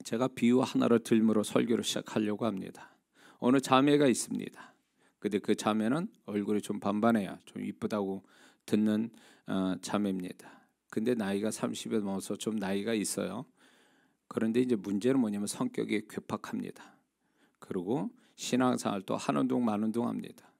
제가 비유 하나를 들므로 설교를 시작하려고 합니다. 어느 자매가 있습니다. 근데 그 자매는 얼굴이 좀 반반해요. 좀 이쁘다고 듣는 자매입니다. 근데 나이가 30에 넘어서 좀 나이가 있어요. 그런데 이제 문제는 뭐냐면 성격이 괴팍합니다. 그리고 신앙생활도 하는 둥 마는 둥 합니다.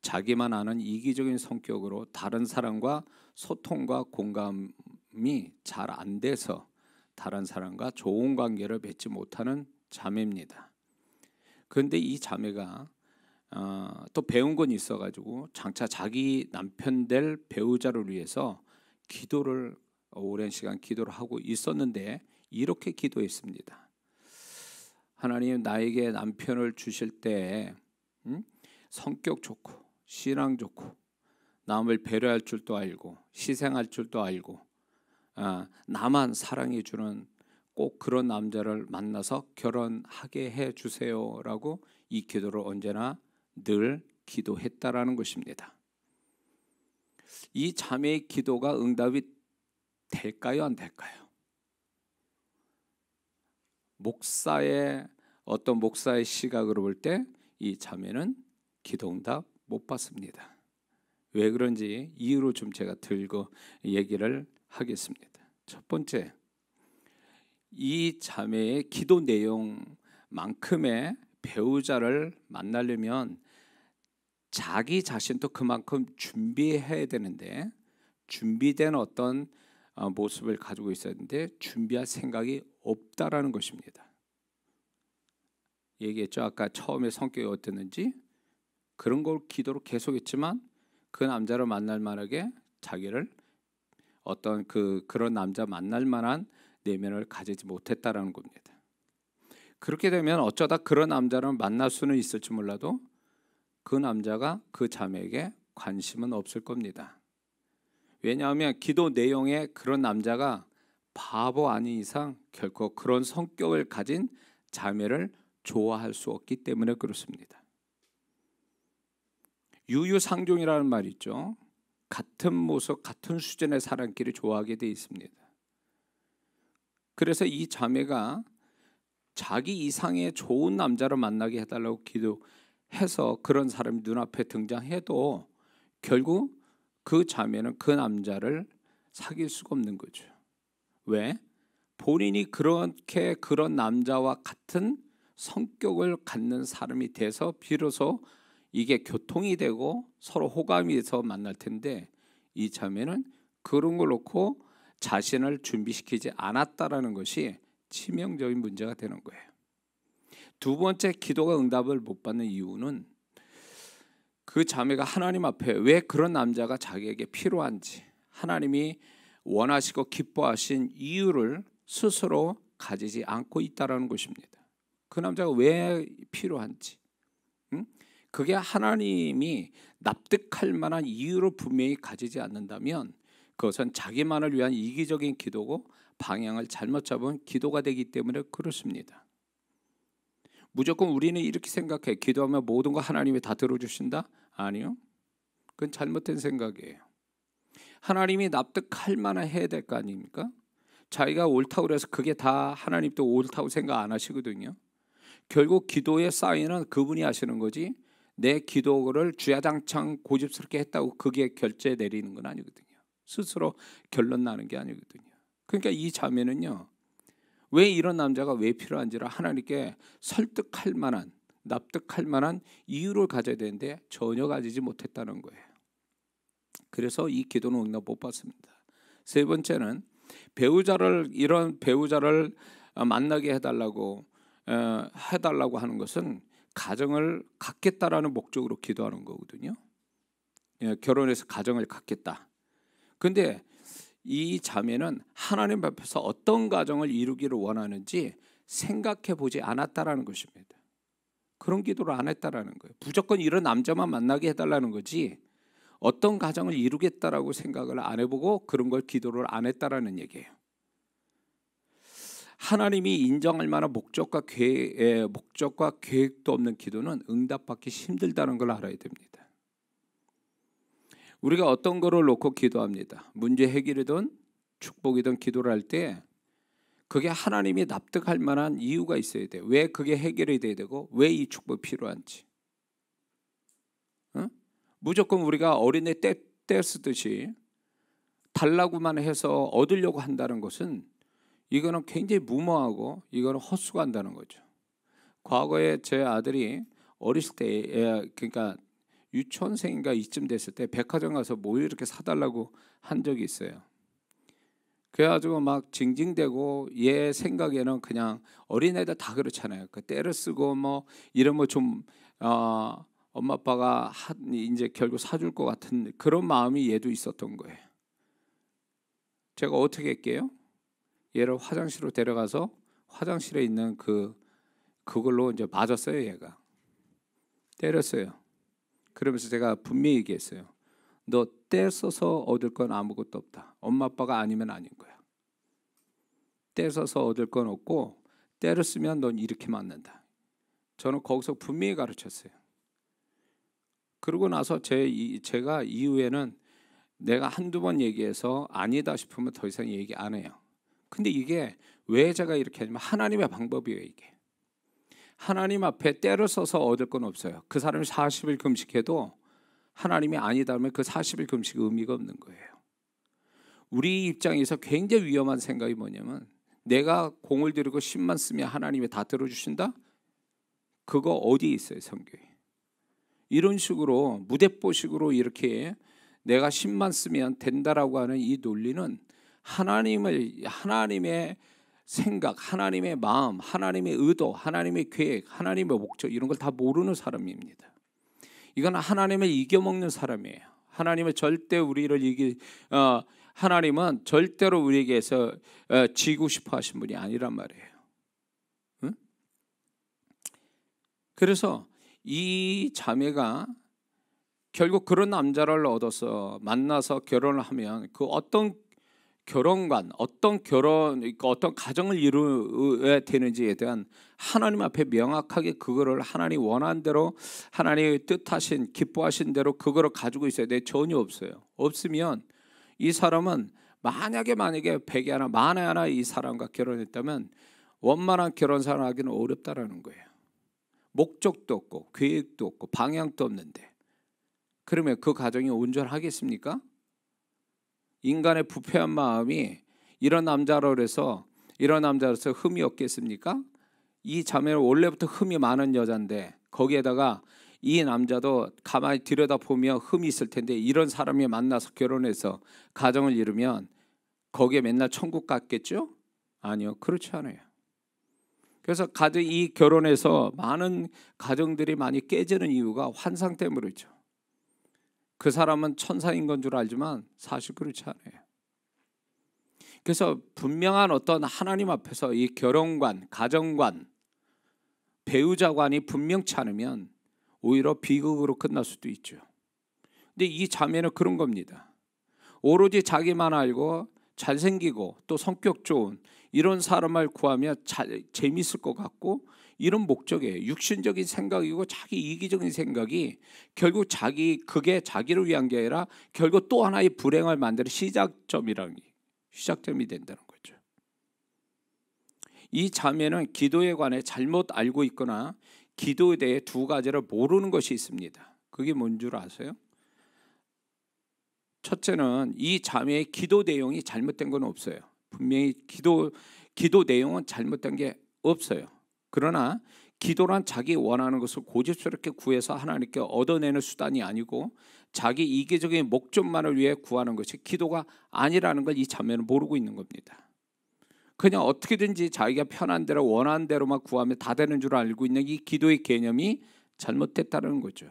자기만 아는 이기적인 성격으로 다른 사람과 소통과 공감이 잘 안 돼서 다른 사람과 좋은 관계를 맺지 못하는 자매입니다. 그런데 이 자매가 또 배운 건 있어가지고 장차 자기 남편 될 배우자를 위해서 기도를 오랜 시간 기도를 하고 있었는데 이렇게 기도했습니다. 하나님, 나에게 남편을 주실 때 성격 좋고 신앙 좋고 남을 배려할 줄도 알고 희생할 줄도 알고 나만 사랑해 주는 꼭 그런 남자를 만나서 결혼하게 해 주세요라고 이 기도를 언제나 늘 기도했다라는 것입니다. 이 자매의 기도가 응답이 될까요, 안 될까요? 어떤 목사의 시각으로 볼 때 이 자매는 기도 응답 못 받습니다. 왜 그런지 이유로 좀 제가 들고 얘기를 하겠습니다. 첫 번째, 이 자매의 기도 내용만큼의 배우자를 만나려면 자기 자신도 그만큼 준비해야 되는데 준비된 어떤 모습을 가지고 있어야 되는데 준비할 생각이 없다라는 것입니다. 얘기했죠. 아까 처음에 성격이 어땠는지 그런 걸 기도로 계속했지만 그 남자를 만날 만하게 자기를 어떤 그런 남자 만날 만한 내면을 가지지 못했다라는 겁니다. 그렇게 되면 어쩌다 그런 남자를 만날 수는 있을지 몰라도 그 남자가 그 자매에게 관심은 없을 겁니다. 왜냐하면 기도 내용에 그런 남자가 바보 아닌 이상 결코 그런 성격을 가진 자매를 좋아할 수 없기 때문에 그렇습니다. 유유상종이라는 말이 있죠. 같은 모습, 같은 수준의 사람끼리 좋아하게 돼 있습니다. 그래서 이 자매가 자기 이상의 좋은 남자를 만나게 해달라고 기도해서 그런 사람이 눈앞에 등장해도 결국 그 자매는 그 남자를 사귈 수가 없는 거죠. 왜? 본인이 그렇게 그런 남자와 같은 성격을 갖는 사람이 돼서 비로소 이게 교통이 되고 서로 호감이 돼서 만날 텐데 이 자매는 그런 걸 놓고 자신을 준비시키지 않았다라는 것이 치명적인 문제가 되는 거예요. 두 번째, 기도가 응답을 못 받는 이유는 그 자매가 하나님 앞에 왜 그런 남자가 자기에게 필요한지 하나님이 원하시고 기뻐하신 이유를 스스로 가지지 않고 있다는 것입니다. 그 남자가 왜 필요한지 그게 하나님이 납득할 만한 이유를 분명히 가지지 않는다면 그것은 자기만을 위한 이기적인 기도고 방향을 잘못 잡은 기도가 되기 때문에 그렇습니다. 무조건 우리는 이렇게 생각해. 기도하면 모든 거 하나님이 다 들어주신다? 아니요. 그건 잘못된 생각이에요. 하나님이 납득할 만한 해야 될 거 아닙니까? 자기가 옳다고 그래서 그게 다 하나님도 옳다고 생각 안 하시거든요. 결국 기도의 사인은 그분이 하시는 거지 내 기도를 주야장창 고집스럽게 했다고 그게 결제 내리는 건 아니거든요. 스스로 결론 나는 게 아니거든요. 그러니까 이 자매는요, 왜 이런 남자가 왜 필요한지를 하나님께 설득할 만한, 납득할 만한 이유를 가져야 되는데 전혀 가지지 못했다는 거예요. 그래서 이 기도는 응답 못 받습니다. 세 번째는 이런 배우자를 만나게 해달라고 하는 것은 가정을 갖겠다라는 목적으로 기도하는 거거든요. 결혼해서 가정을 갖겠다. 근데 이 자매는 하나님 앞에서 어떤 가정을 이루기를 원하는지 생각해 보지 않았다라는 것입니다. 그런 기도를 안 했다라는 거예요. 무조건 이런 남자만 만나게 해달라는 거지 어떤 가정을 이루겠다라고 생각을 안 해보고 그런 걸 기도를 안 했다라는 얘기예요. 하나님이 인정할 만한 목적과 계획도 없는 기도는 응답받기 힘들다는 걸 알아야 됩니다. 우리가 어떤 거를 놓고 기도합니다. 문제 해결이든 축복이든 기도를 할 때 그게 하나님이 납득할 만한 이유가 있어야 돼. 왜 그게 해결이 돼야 되고 왜 이 축복이 필요한지. 어? 무조건 우리가 어린애 떼 쓰듯이 달라고만 해서 얻으려고 한다는 것은 이거는 굉장히 무모하고 이거는 헛수고한다는 거죠. 과거에 제 아들이 어렸을 때, 그러니까 유치원생인가 이쯤 됐을 때 백화점 가서 뭐 이렇게 사달라고 한 적이 있어요. 그래가지고 막 징징대고 얘 생각에는 그냥 어린애들 다 그렇잖아요. 그 때를 쓰고 뭐 이런 뭐 좀 엄마 아빠가 이제 결국 사줄 것 같은 그런 마음이 얘도 있었던 거예요. 제가 어떻게 할게요? 얘를 화장실로 데려가서 화장실에 있는 그걸로 이제 맞았어요. 얘가 때렸어요. 그러면서 제가 분명히 얘기했어요. 너 때 써서 얻을 건 아무것도 없다. 엄마 아빠가 아니면 아닌 거야. 때 써서 얻을 건 없고 때를 쓰면 넌 이렇게 맞는다. 저는 거기서 분명히 가르쳤어요. 그러고 나서 제가 이후에는 내가 한두 번 얘기해서 아니다 싶으면 더 이상 얘기 안 해요. 근데 이게 왜 제가 이렇게 하냐면 하나님의 방법이에요. 이게 하나님 앞에 때를 써서 얻을 건 없어요. 그 사람이 40일 금식해도 하나님이 아니다면 그 40일 금식 의미가 없는 거예요. 우리 입장에서 굉장히 위험한 생각이 뭐냐면 내가 공을 들이고 10만 쓰면 하나님이 다 들어주신다? 그거 어디 있어요 성경에? 이런 식으로 무대뽀식으로 이렇게 내가 10만 쓰면 된다라고 하는 이 논리는 하나님의 생각, 하나님의 마음, 하나님의 의도, 하나님의 계획, 하나님의 목적 이런 걸 다 모르는 사람입니다. 이건 하나님을 이겨먹는 사람이에요. 하나님은 절대 우리를 하나님은 절대로 우리에게서 지고 싶어 하신 분이 아니란 말이에요. 응? 그래서 이 자매가 결국 그런 남자를 얻어서 만나서 결혼을 하면 그 어떤 결혼관, 어떤 가정을 이루어야 되는지에 대한 하나님 앞에 명확하게 그거를 하나님 원하는 대로 하나님의 뜻하신 기뻐하신 대로 그거를 가지고 있어야 돼. 전혀 없어요. 없으면 이 사람은 만약에 백이 하나 만에 하나 이 사람과 결혼했다면 원만한 결혼 생활하기는 어렵다라는 거예요. 목적도 없고 계획도 없고 방향도 없는데 그러면 그 가정이 온전하겠습니까? 인간의 부패한 마음이 이런 남자로서 흠이 없겠습니까? 이 자매는 원래부터 흠이 많은 여잔데 거기에다가 이 남자도 가만히 들여다보면 흠이 있을 텐데 이런 사람이 만나서 결혼해서 가정을 이루면 거기에 맨날 천국 갔겠죠? 아니요, 그렇지 않아요. 그래서 이 결혼에서 많은 가정들이 많이 깨지는 이유가 환상 때문이죠. 그 사람은 천사인 건 줄 알지만 사실 그렇지 않아요. 그래서 분명한 어떤 하나님 앞에서 이 결혼관, 가정관, 배우자관이 분명치 않으면 오히려 비극으로 끝날 수도 있죠. 근데 이 자매는 그런 겁니다. 오로지 자기만 알고 잘생기고 또 성격 좋은 이런 사람을 구하면 재밌을 것 같고 이런 목적에 육신적인 생각이고 자기 이기적인 생각이 결국 그게 자기를 위한 게 아니라 결국 또 하나의 불행을 만드는 시작점이 된다는 거죠. 이 자매는 기도에 관해 잘못 알고 있거나 기도에 대해 두 가지를 모르는 것이 있습니다. 그게 뭔 줄 아세요? 첫째는 이 자매의 기도 내용이 잘못된 건 없어요. 분명히 기도 내용은 잘못된 게 없어요. 그러나 기도란 자기 원하는 것을 고집스럽게 구해서 하나님께 얻어내는 수단이 아니고 자기 이기적인 목적만을 위해 구하는 것이 기도가 아니라는 걸 이 자매는 모르고 있는 겁니다. 그냥 어떻게든지 자기가 편한 대로 원하는 대로만 구하면 다 되는 줄 알고 있는 이 기도의 개념이 잘못됐다는 거죠.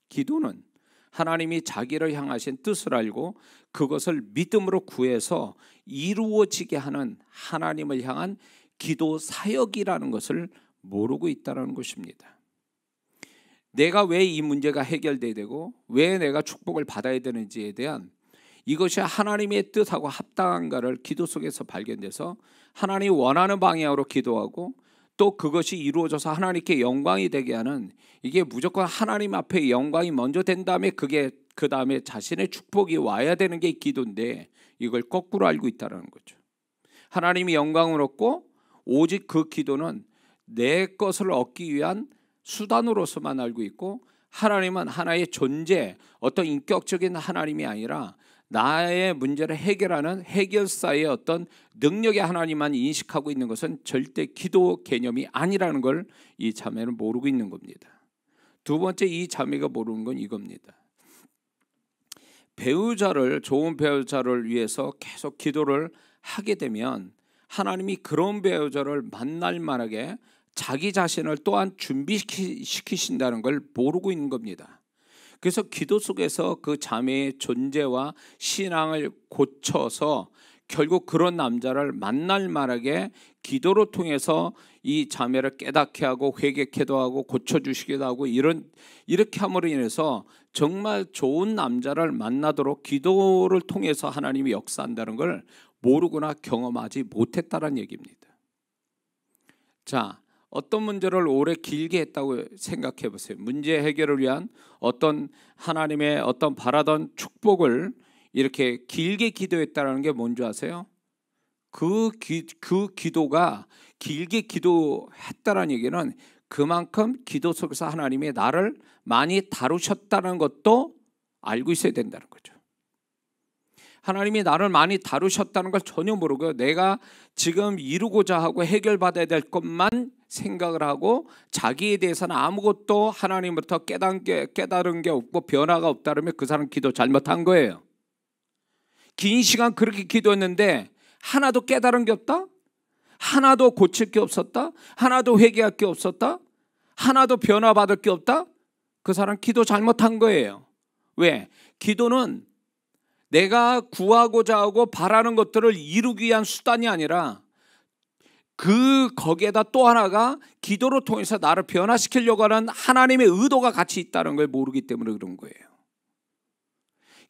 기도는 하나님이 자기를 향하신 뜻을 알고 그것을 믿음으로 구해서 이루어지게 하는 하나님을 향한 기도 사역이라는 것을 모르고 있다는 것입니다. 내가 왜 이 문제가 해결돼야 되고 왜 내가 축복을 받아야 되는지에 대한 이것이 하나님의 뜻하고 합당한가를 기도 속에서 발견돼서 하나님이 원하는 방향으로 기도하고 또 그것이 이루어져서 하나님께 영광이 되게 하는 이게 무조건 하나님 앞에 영광이 먼저 된 다음에 그게 그 다음에 자신의 축복이 와야 되는 게 기도인데 이걸 거꾸로 알고 있다는 거죠. 하나님이 영광을 얻고 오직 그 기도는 내 것을 얻기 위한 수단으로서만 알고 있고, 하나님은 하나의 존재, 어떤 인격적인 하나님이 아니라 나의 문제를 해결하는 해결사의 어떤 능력의 하나님만 인식하고 있는 것은 절대 기도 개념이 아니라는 걸 이 자매는 모르고 있는 겁니다. 두 번째, 이 자매가 모르는 건 이겁니다. 좋은 배우자를 위해서 계속 기도를 하게 되면 하나님이 그런 배우자를 만날 만하게 자기 자신을 또한 준비시키신다는 걸 모르고 있는 겁니다. 그래서 기도 속에서 그 자매의 존재와 신앙을 고쳐서 결국 그런 남자를 만날 만하게 기도로 통해서 이 자매를 깨닫게 하고 회개케도 하고 고쳐주시기도 하고, 이렇게 함으로 인해서 정말 좋은 남자를 만나도록 기도를 통해서 하나님이 역사한다는 걸 모르거나 경험하지 못했다는 얘기입니다. 자, 어떤 문제를 오래 길게 했다고 생각해 보세요. 문제 해결을 위한 어떤 하나님의 어떤 바라던 축복을 이렇게 길게 기도했다는 게 뭔지 아세요? 그 기도가 길게 기도했다는 얘기는 그만큼 기도 속에서 하나님이 나를 많이 다루셨다는 것도 알고 있어야 된다는 거죠. 하나님이 나를 많이 다루셨다는 걸 전혀 모르고 내가 지금 이루고자 하고 해결받아야 될 것만 생각을 하고 자기에 대해서는 아무것도 하나님부터 깨달은 게 없고 변화가 없다면 그 사람 기도 잘못한 거예요. 긴 시간 그렇게 기도했는데 하나도 깨달은 게 없다? 하나도 고칠 게 없었다? 하나도 회개할 게 없었다? 하나도 변화받을 게 없다? 그 사람 기도 잘못한 거예요. 왜? 기도는 내가 구하고자 하고 바라는 것들을 이루기 위한 수단이 아니라 거기에다 또 하나가 기도로 통해서 나를 변화시키려고 하는 하나님의 의도가 같이 있다는 걸 모르기 때문에 그런 거예요.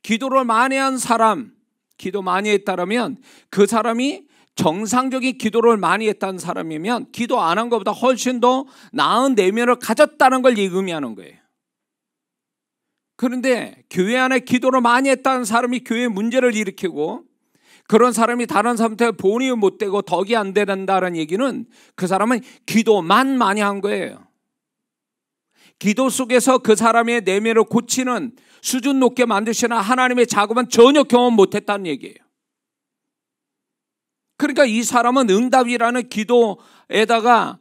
기도를 많이 한 사람, 기도 많이 했다면 그 사람이 정상적인 기도를 많이 했다는 사람이면 기도 안 한 것보다 훨씬 더 나은 내면을 가졌다는 걸 의미하는 거예요. 그런데 교회 안에 기도를 많이 했다는 사람이 교회 문제를 일으키고 그런 사람이 다른 사람한테 본이 못 되고 덕이 안 된다는 얘기는 그 사람은 기도만 많이 한 거예요. 기도 속에서 그 사람의 내면을 고치는 수준 높게 만드시는 하나님의 작업은 전혀 경험 못했다는 얘기예요. 그러니까 이 사람은 응답이라는 기도에다가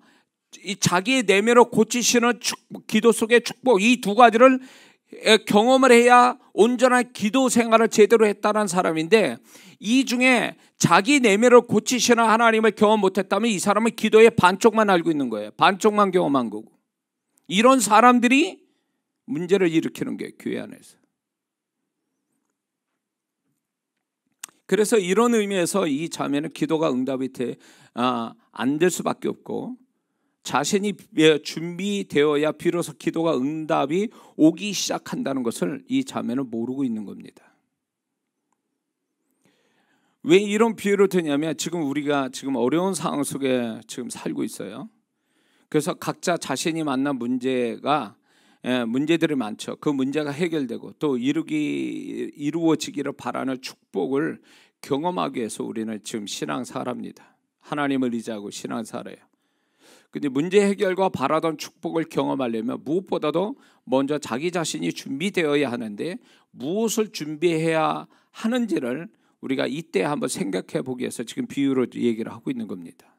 이 자기의 내면을 고치시는 기도 속의 축복, 이 두 가지를 경험을 해야 온전한 기도 생활을 제대로 했다는 사람인데, 이 중에 자기 내면을 고치시는 하나님을 경험 못했다면 이 사람은 기도의 반쪽만 알고 있는 거예요. 반쪽만 경험한 거고. 이런 사람들이 문제를 일으키는 게 교회 안에서. 그래서 이런 의미에서 이 자매는 기도가 응답이 안 될 수밖에 없고, 자신이 준비되어야 비로소 기도가 응답이 오기 시작한다는 것을 이 자매는 모르고 있는 겁니다. 왜 이런 비유를 드냐면 우리가 지금 어려운 상황 속에 지금 살고 있어요. 그래서 각자 자신이 만난 문제들이 많죠. 그 문제가 해결되고 또 이루어지기를 바라는 축복을 경험하기 위해서 우리는 지금 신앙사랍니다. 하나님을 의지하고 신앙사래요. 근데 문제 해결과 바라던 축복을 경험하려면 무엇보다도 먼저 자기 자신이 준비되어야 하는데, 무엇을 준비해야 하는지를 우리가 이때 한번 생각해 보기 위해서 지금 비유로 얘기를 하고 있는 겁니다.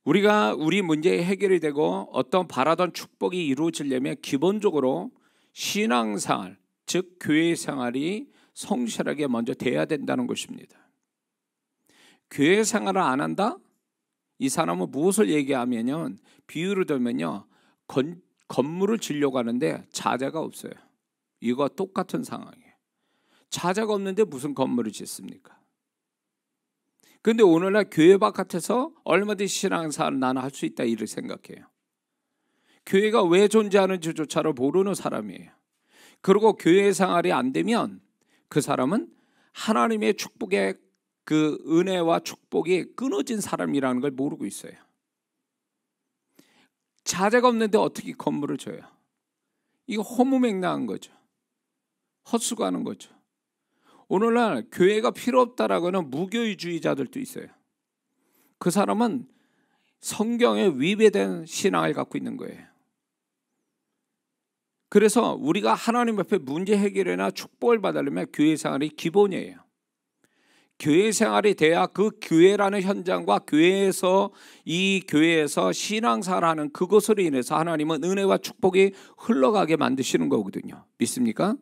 우리 문제의 해결이 되고 어떤 바라던 축복이 이루어지려면 기본적으로 신앙생활, 즉 교회 생활이 성실하게 먼저 돼야 된다는 것입니다. 교회 생활을 안 한다? 이 사람은 무엇을 얘기하면요, 비유를 들면요, 건물을 지려고 하는데 자재가 없어요. 이거 똑같은 상황이에요. 자재가 없는데 무슨 건물을 짓습니까? 그런데 오늘날 교회 바깥에서 얼마든지 신앙생활을 나는 할 수 있다 이렇게 생각해요. 교회가 왜 존재하는지조차를 모르는 사람이에요. 그리고 교회 생활이 안 되면 그 사람은 하나님의 축복의 그 은혜와 축복이 끊어진 사람이라는 걸 모르고 있어요. 자재가 없는데 어떻게 건물을 줘요? 이거 허무맹랑한 거죠. 헛수고하는 거죠. 오늘날 교회가 필요 없다라고 하는 무교회주의자들도 있어요. 그 사람은 성경에 위배된 신앙을 갖고 있는 거예요. 그래서 우리가 하나님 앞에 문제 해결이나 축복을 받으려면 교회 생활이 기본이에요. 교회 생활이 돼야 그 교회라는 현장과 이 교회에서 신앙생활을 하는 그것으로 인해서 하나님은 은혜와 축복이 흘러가게 만드시는 거거든요. 믿습니까?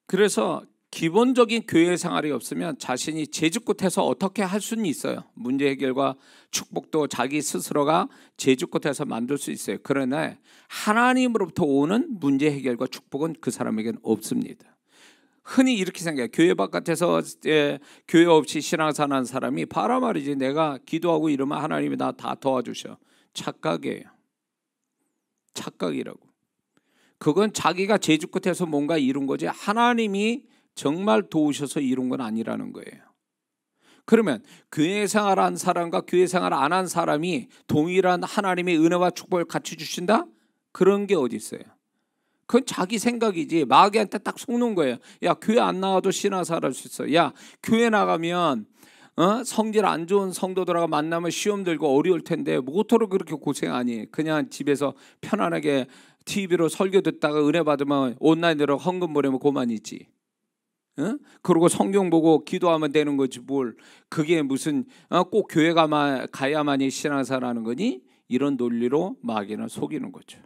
그래서 기본적인 교회 생활이 없으면 자신이 제주끝에서 어떻게 할 수는 있어요. 문제 해결과 축복도 자기 스스로가 제주끝에서 만들 수 있어요. 그러나 하나님으로부터 오는 문제 해결과 축복은 그 사람에게는 없습니다. 흔히 이렇게 생각해요. 교회 바깥에서 교회 없이 신앙생활하는 사람이 봐라 말이지, 내가 기도하고 이러면 하나님이 나 다 도와주셔. 착각이에요. 착각이라고. 그건 자기가 제주끝에서 뭔가 이룬 거지 하나님이 정말 도우셔서 이룬 건 아니라는 거예요. 그러면 교회 생활한 사람과 교회 생활 안 한 사람이 동일한 하나님의 은혜와 축복을 같이 주신다? 그런 게 어디 있어요? 그건 자기 생각이지. 마귀한테 딱 속는 거예요. 야, 교회 안 나와도 신앙생활 할 수 있어. 야, 교회 나가면 성질 안 좋은 성도들하고 만나면 시험 들고 어려울 텐데 뭐토록 그렇게 고생하니? 그냥 집에서 편안하게 TV로 설교 듣다가 은혜 받으면 온라인으로 헌금 보내면 그만이지. 그리고 성경 보고 기도하면 되는 거지 뭘. 그게 무슨 꼭 교회 가야만이 신앙생활 하는 거니? 이런 논리로 마귀는 속이는 거죠.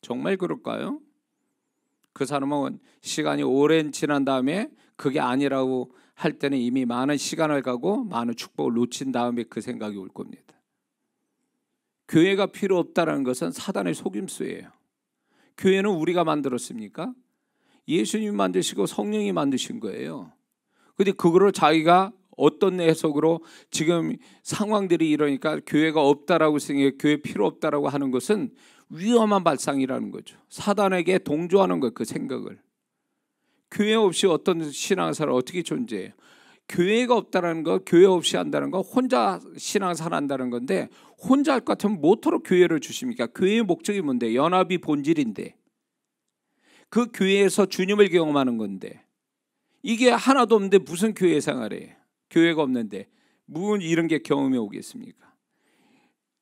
정말 그럴까요? 그 사람은 시간이 오랜 지난 다음에 그게 아니라고 할 때는 이미 많은 시간을 가고 많은 축복을 놓친 다음에 그 생각이 올 겁니다. 교회가 필요 없다는 것은 사단의 속임수예요. 교회는 우리가 만들었습니까? 예수님이 만드시고 성령이 만드신 거예요. 근데 그거를 자기가 어떤 해석으로 지금 상황들이 이러니까 교회가 없다라고 생각해, 교회 필요 없다라고 하는 것은 위험한 발상이라는 거죠. 사단에게 동조하는 거예요. 그 생각을. 교회 없이 어떤 신앙생활 어떻게 존재해요? 교회가 없다는 거, 교회 없이 한다는 거, 혼자 신앙생활 한다는 건데, 혼자 할 것 같으면 뭐토록 교회를 주십니까? 교회의 목적이 뭔데? 연합이 본질인데, 그 교회에서 주님을 경험하는 건데, 이게 하나도 없는데 무슨 교회 생활이에요? 교회가 없는데 무슨 이런 게 경험이 오겠습니까?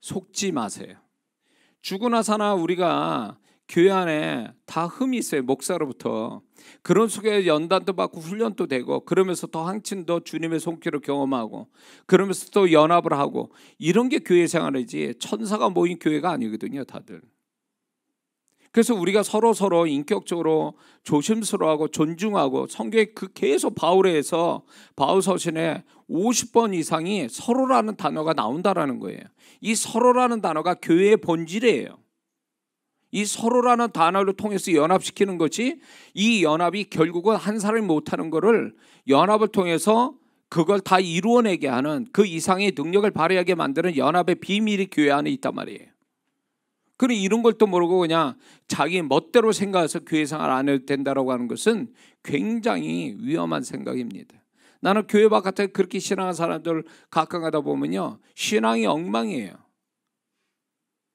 속지 마세요. 죽으나 사나 우리가 교회 안에 다 흠이 있어요. 목사로부터. 그런 속에 연단도 받고 훈련도 되고, 그러면서 더 한층 더 주님의 손길을 경험하고, 그러면서 또 연합을 하고, 이런 게 교회 생활이지 천사가 모인 교회가 아니거든요, 다들. 그래서 우리가 서로 인격적으로 조심스러워하고 존중하고, 성경에 계속 바울에서 바울 서신에 50번 이상이 서로라는 단어가 나온다라는 거예요. 이 서로라는 단어가 교회의 본질이에요. 이 서로라는 단어를 통해서 연합시키는 것이, 이 연합이 결국은 한 사람이 못하는 거를 연합을 통해서 그걸 다 이루어내게 하는, 그 이상의 능력을 발휘하게 만드는 연합의 비밀이 교회 안에 있단 말이에요. 그럼 이런 걸 또 모르고 그냥 자기 멋대로 생각해서 교회 생활 안 해도 된다라고 하는 것은 굉장히 위험한 생각입니다. 나는 교회 바깥에 그렇게 신앙하는 사람들 가끔 가다 보면요, 신앙이 엉망이에요.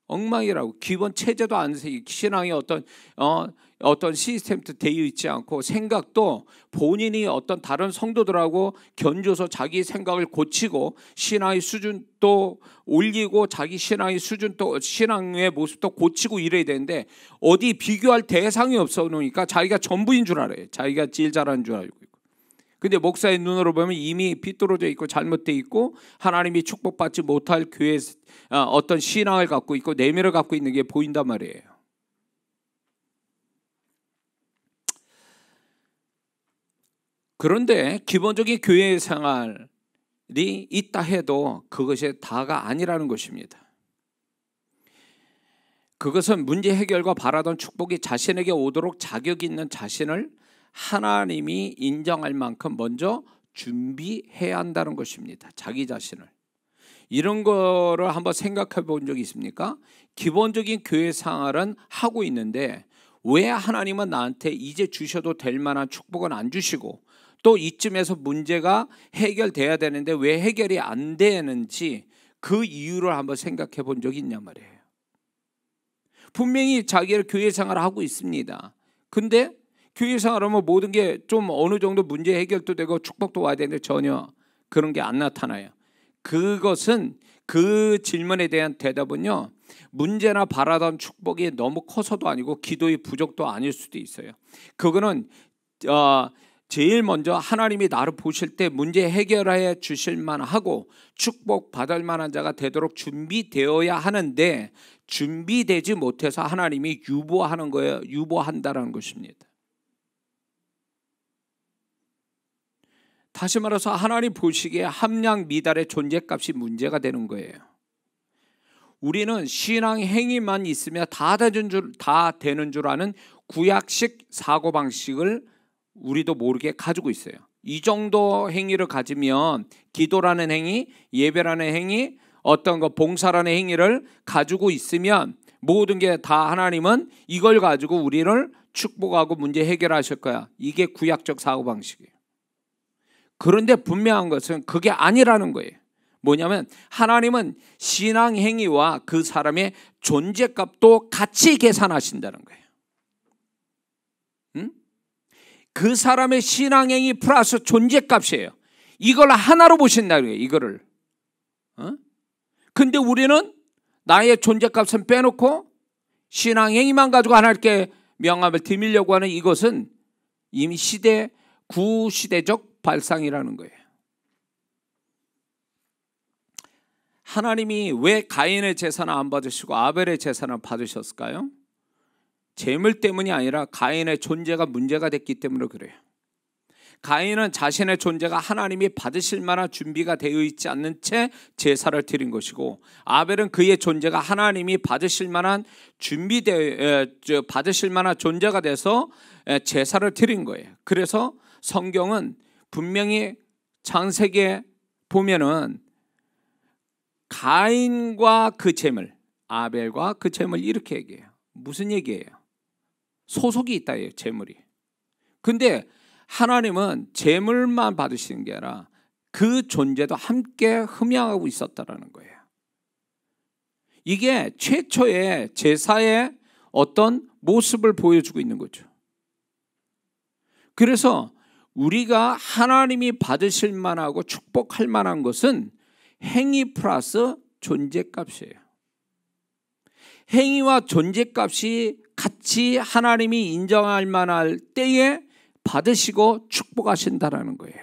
엉망이라고. 기본 체제도 안 돼. 신앙이 어떤 시스템도 되어 있지 않고, 생각도 본인이 어떤 다른 성도들하고 견줘서 자기 생각을 고치고, 신앙의 수준도 올리고, 자기 신앙의 수준도, 신앙의 모습도 고치고 이래야 되는데, 어디 비교할 대상이 없어 놓으니까 자기가 전부인 줄 알아요. 자기가 제일 잘하는 줄 알고 있고. 근데 목사의 눈으로 보면 이미 비뚤어져 있고 잘못되어 있고, 하나님이 축복받지 못할 교회 어떤 신앙을 갖고 있고 내면을 갖고 있는 게 보인단 말이에요. 그런데 기본적인 교회 생활이 있다 해도 그것이 다가 아니라는 것입니다. 그것은 문제 해결과 바라던 축복이 자신에게 오도록 자격 있는 자신을 하나님이 인정할 만큼 먼저 준비해야 한다는 것입니다. 자기 자신을. 이런 거를 한번 생각해 본 적이 있습니까? 기본적인 교회 생활은 하고 있는데 왜 하나님은 나한테 이제 주셔도 될 만한 축복은 안 주시고, 또 이쯤에서 문제가 해결돼야 되는데 왜 해결이 안 되는지 그 이유를 한번 생각해 본 적이 있냔 말이에요. 분명히 자기를 교회 생활을 하고 있습니다. 근데 교회 생활하면 모든 게 좀 어느 정도 문제 해결도 되고 축복도 와야 되는데 전혀 그런 게 안 나타나요. 그것은 그 질문에 대한 대답은요, 문제나 바라던 축복이 너무 커서도 아니고 기도의 부족도 아닐 수도 있어요. 그거는 제일 먼저 하나님이 나를 보실 때 문제 해결해 주실 만하고 축복 받을 만한 자가 되도록 준비되어야 하는데, 준비되지 못해서 하나님이 유보하는 거예요. 유보한다라는 것입니다. 다시 말해서 하나님 보시기에 함량 미달의 존재값이 문제가 되는 거예요. 우리는 신앙 행위만 있으면 다 되는 줄 아는 구약식 사고방식을 우리도 모르게 가지고 있어요. 이 정도 행위를 가지면, 기도라는 행위, 예배라는 행위, 어떤 거 봉사라는 행위를 가지고 있으면 모든 게 다 하나님은 이걸 가지고 우리를 축복하고 문제 해결하실 거야. 이게 구약적 사고방식이에요. 그런데 분명한 것은 그게 아니라는 거예요. 뭐냐면 하나님은 신앙 행위와 그 사람의 존재값도 같이 계산하신다는 거예요. 응? 그 사람의 신앙 행위 플러스 존재값이에요. 이걸 하나로 보신다는 거예요. 이거를. 근데 우리는 나의 존재값은 빼놓고 신앙 행위만 가지고 하나님께 명함을 드리려고 하는 이것은 이미 구시대적 발상이라는 거예요. 하나님이 왜 가인의 제사는 안 받으시고 아벨의 제사는 받으셨을까요? 재물 때문이 아니라 가인의 존재가 문제가 됐기 때문에 그래요. 가인은 자신의 존재가 하나님이 받으실 만한 준비가 되어 있지 않는 채 제사를 드린 것이고, 아벨은 그의 존재가 하나님이 받으실 만한 받으실 만한 존재가 돼서 제사를 드린 거예요. 그래서 성경은 분명히 창세기에 보면은 가인과 그 재물, 아벨과 그 재물 이렇게 얘기해요. 무슨 얘기예요? 소속이 있다예요, 재물이. 근데 하나님은 재물만 받으시는 게 아니라 그 존재도 함께 흠양하고 있었다라는 거예요. 이게 최초의 제사의 어떤 모습을 보여주고 있는 거죠. 그래서 우리가 하나님이 받으실 만하고 축복할 만한 것은 행위 플러스 존재값이에요. 행위와 존재값이 같이 하나님이 인정할 만할 때에 받으시고 축복하신다라는 거예요.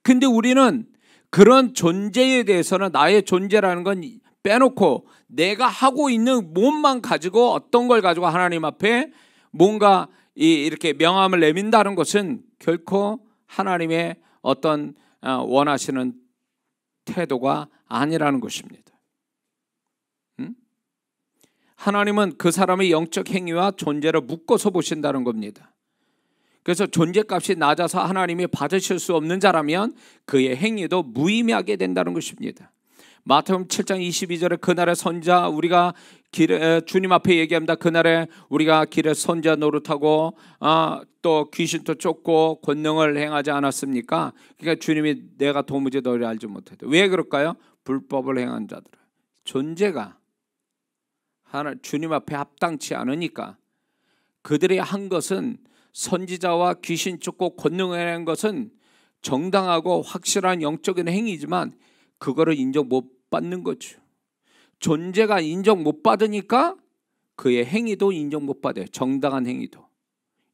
근데 우리는 그런 존재에 대해서는 나의 존재라는 건 빼놓고 내가 하고 있는 몸만 가지고 어떤 걸 가지고 하나님 앞에 뭔가 이렇게 명함을 내민다는 것은 결코 하나님의 어떤 원하시는 태도가 아니라는 것입니다. 하나님은 그 사람의 영적 행위와 존재를 묶어서 보신다는 겁니다. 그래서 존재값이 낮아서 하나님이 받으실 수 없는 자라면 그의 행위도 무의미하게 된다는 것입니다. 마태복음 7장 22절에 그날의 선자, 우리가 주님 앞에 얘기합니다. 그날에 우리가 길에 선자 노릇하고 또 귀신도 쫓고 권능을 행하지 않았습니까? 그러니까 주님이 내가 도무지 너를 알지 못했다. 왜 그럴까요? 불법을 행한 자들, 존재가 주님 앞에 합당치 않으니까. 그들이 한 것은, 선지자와 귀신 쫓고 권능을 행한 것은 정당하고 확실한 영적인 행위지만 그거를 인정 못 받는 거죠. 존재가 인정 못 받으니까 그의 행위도 인정 못 받아요. 정당한 행위도.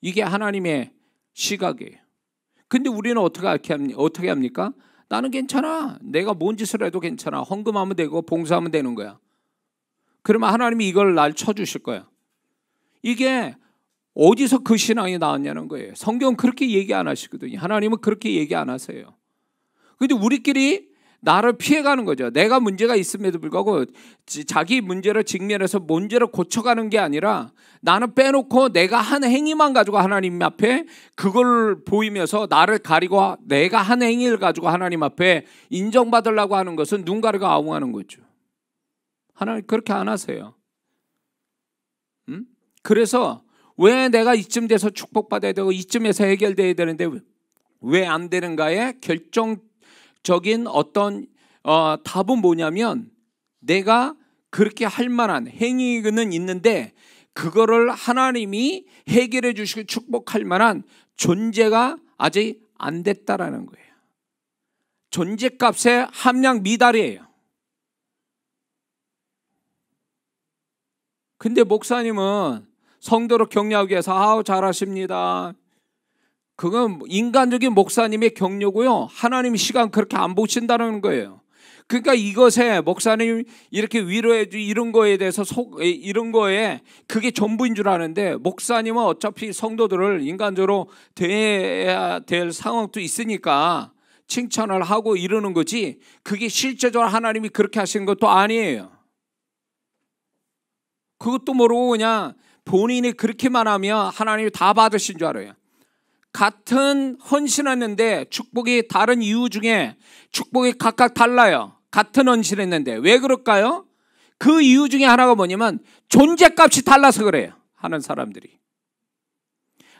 이게 하나님의 시각이에요. 근데 우리는 어떻게 합니까? 나는 괜찮아. 내가 뭔 짓을 해도 괜찮아. 헌금하면 되고 봉사하면 되는 거야. 그러면 하나님이 이걸 날 쳐주실 거야. 이게 어디서 그 신앙이 나왔냐는 거예요. 성경은 그렇게 얘기 안 하시거든요. 하나님은 그렇게 얘기 안 하세요. 근데 우리끼리 나를 피해가는 거죠. 내가 문제가 있음에도 불구하고 자기 문제를 직면해서 문제를 고쳐가는 게 아니라 나는 빼놓고 내가 한 행위만 가지고 하나님 앞에 그걸 보이면서 나를 가리고 내가 한 행위를 가지고 하나님 앞에 인정받으려고 하는 것은 눈 가리고 아웅하는 거죠. 하나님 그렇게 안 하세요. 그래서 왜 내가 이쯤 돼서 축복받아야 되고 이쯤에서 해결돼야 되는데 왜 안 되는가에 결정적인 어떤 답은 뭐냐면, 내가 그렇게 할 만한 행위는 있는데 그거를 하나님이 해결해 주시고 축복할 만한 존재가 아직 안 됐다라는 거예요. 존재값의 함량 미달이에요. 근데 목사님은 성도를 격려하기 위해서 아우 잘하십니다. 그건 인간적인 목사님의 격려고요. 하나님이 시간 그렇게 안 보신다는 거예요. 그러니까 이것에 목사님 이렇게 위로해 주 이런 거에 대해서 이런 거에 그게 전부인 줄 아는데, 목사님은 어차피 성도들을 인간적으로 대해야 될 상황도 있으니까 칭찬을 하고 이러는 거지, 그게 실제적으로 하나님이 그렇게 하시는 것도 아니에요. 그것도 모르고 그냥 본인이 그렇게만 하면 하나님이 다 받으신 줄 알아요. 같은 헌신했는데 축복이 다른 이유 중에 축복이 각각 달라요. 같은 헌신했는데 왜 그럴까요? 그 이유 중에 하나가 뭐냐면 존재값이 달라서 그래요. 하는 사람들이.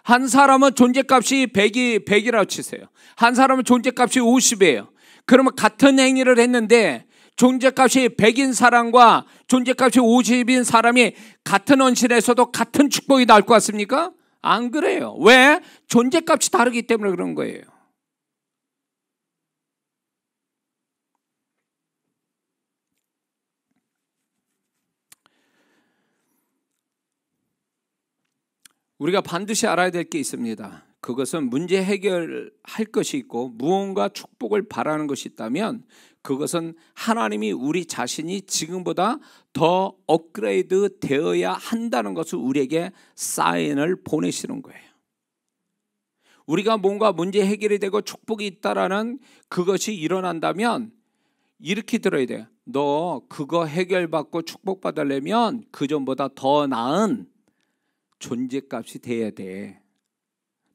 한 사람은 존재값이 100이라고 치세요. 한 사람은 존재값이 50이에요. 그러면 같은 행위를 했는데 존재값이 100인 사람과 존재값이 50인 사람이 같은 헌신에서도 같은 축복이 나올 것 같습니까? 안 그래요. 왜? 존재값이 다르기 때문에 그런 거예요. 우리가 반드시 알아야 될 게 있습니다. 그것은 문제 해결할 것이 있고 무언가 축복을 바라는 것이 있다면 그것은 하나님이 우리 자신이 지금보다 더 업그레이드 되어야 한다는 것을 우리에게 사인을 보내시는 거예요. 우리가 뭔가 문제 해결이 되고 축복이 있다라는 그것이 일어난다면 이렇게 들어야 돼요. 너 그거 해결받고 축복받으려면 그전보다 더 나은 존재값이 돼야 돼.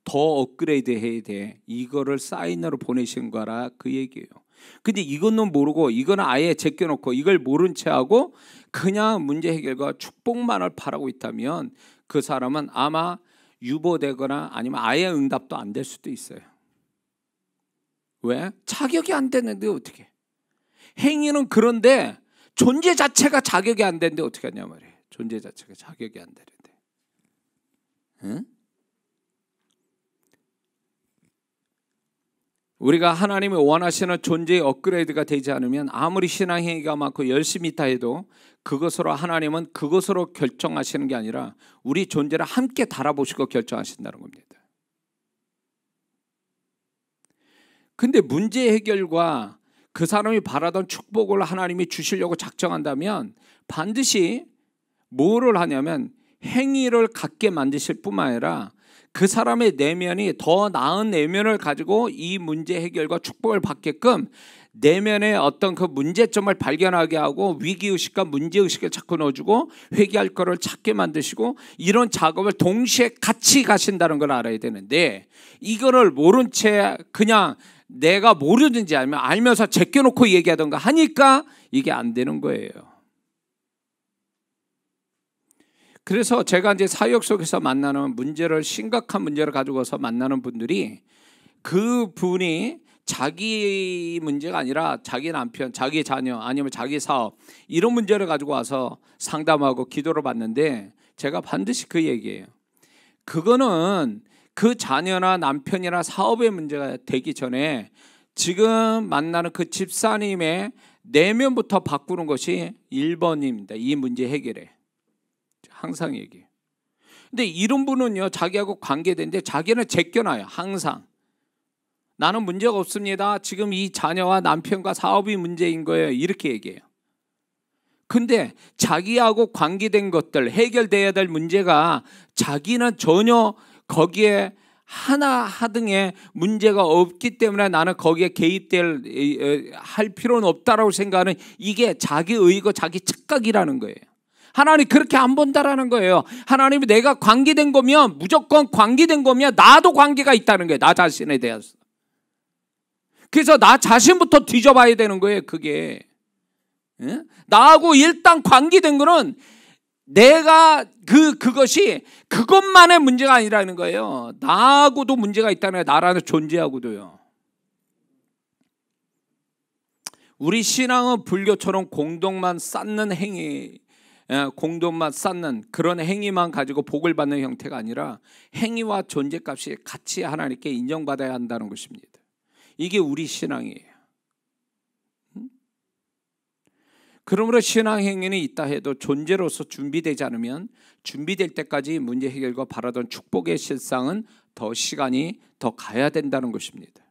더 업그레이드 해야 돼. 이거를 사인으로 보내신 거라 그 얘기예요. 근데 이거는 모르고 이거는 아예 제껴놓고 이걸 모른 채 하고 그냥 문제 해결과 축복만을 바라고 있다면 그 사람은 아마 유보되거나 아니면 아예 응답도 안 될 수도 있어요. 왜? 자격이 안 되는데 어떻게? 행위는 그런데 존재 자체가 자격이 안 되는데 어떻게 하냐 말이에요. 존재 자체가 자격이 안 되는데. 응? 우리가 하나님이 원하시는 존재의 업그레이드가 되지 않으면 아무리 신앙행위가 많고 열심히 있다 해도 그것으로 하나님은 그것으로 결정하시는 게 아니라 우리 존재를 함께 달아보시고 결정하신다는 겁니다. 근데 문제 해결과 그 사람이 바라던 축복을 하나님이 주시려고 작정한다면 반드시 뭐를 하냐면 행위를 갖게 만드실 뿐만 아니라 그 사람의 내면이 더 나은 내면을 가지고 이 문제 해결과 축복을 받게끔 내면의 어떤 그 문제점을 발견하게 하고 위기의식과 문제의식을 자꾸 넣어주고 회개할 거를 찾게 만드시고 이런 작업을 동시에 같이 가신다는 걸 알아야 되는데 이거를 모른 채 그냥 내가 모르든지 아니면 알면서 제껴놓고 얘기하던가 하니까 이게 안 되는 거예요. 그래서 제가 이제 사역 속에서 만나는 문제를 심각한 문제를 가지고서 만나는 분들이 그 분이 자기 문제가 아니라 자기 남편, 자기 자녀 아니면 자기 사업 이런 문제를 가지고 와서 상담하고 기도를 받는데 제가 반드시 그 얘기예요. 그거는 그 자녀나 남편이나 사업의 문제가 되기 전에 지금 만나는 그 집사님의 내면부터 바꾸는 것이 1번입니다. 이 문제 해결에. 항상 얘기해요. 근데 이런 분은요, 자기하고 관계되는데 자기는 제껴놔요. 항상. 나는 문제가 없습니다. 지금 이 자녀와 남편과 사업이 문제인 거예요. 이렇게 얘기해요. 근데 자기하고 관계된 것들, 해결돼야 될 문제가 자기는 전혀 거기에 하나 하등의 문제가 없기 때문에 나는 거기에 할 필요는 없다라고 생각하는 이게 자기 의고 자기 착각이라는 거예요. 하나님 그렇게 안 본다라는 거예요. 하나님이 내가 관계된 거면 무조건 관계된 거면 나도 관계가 있다는 거예요. 나 자신에 대해서. 그래서 나 자신부터 뒤져봐야 되는 거예요. 그게. 나하고 일단 관계된 거는 내가 그것이 그것만의 문제가 아니라는 거예요. 나하고도 문제가 있다는 거예요. 나라는 존재하고도요. 우리 신앙은 불교처럼 공덕만 쌓는 행위 공돈만 쌓는 그런 행위만 가지고 복을 받는 형태가 아니라 행위와 존재값이 같이 하나님께 인정받아야 한다는 것입니다. 이게 우리 신앙이에요. 그러므로 신앙 행위는 있다 해도 존재로서 준비되지 않으면 준비될 때까지 문제 해결과 바라던 축복의 실상은 더 시간이 더 가야 된다는 것입니다.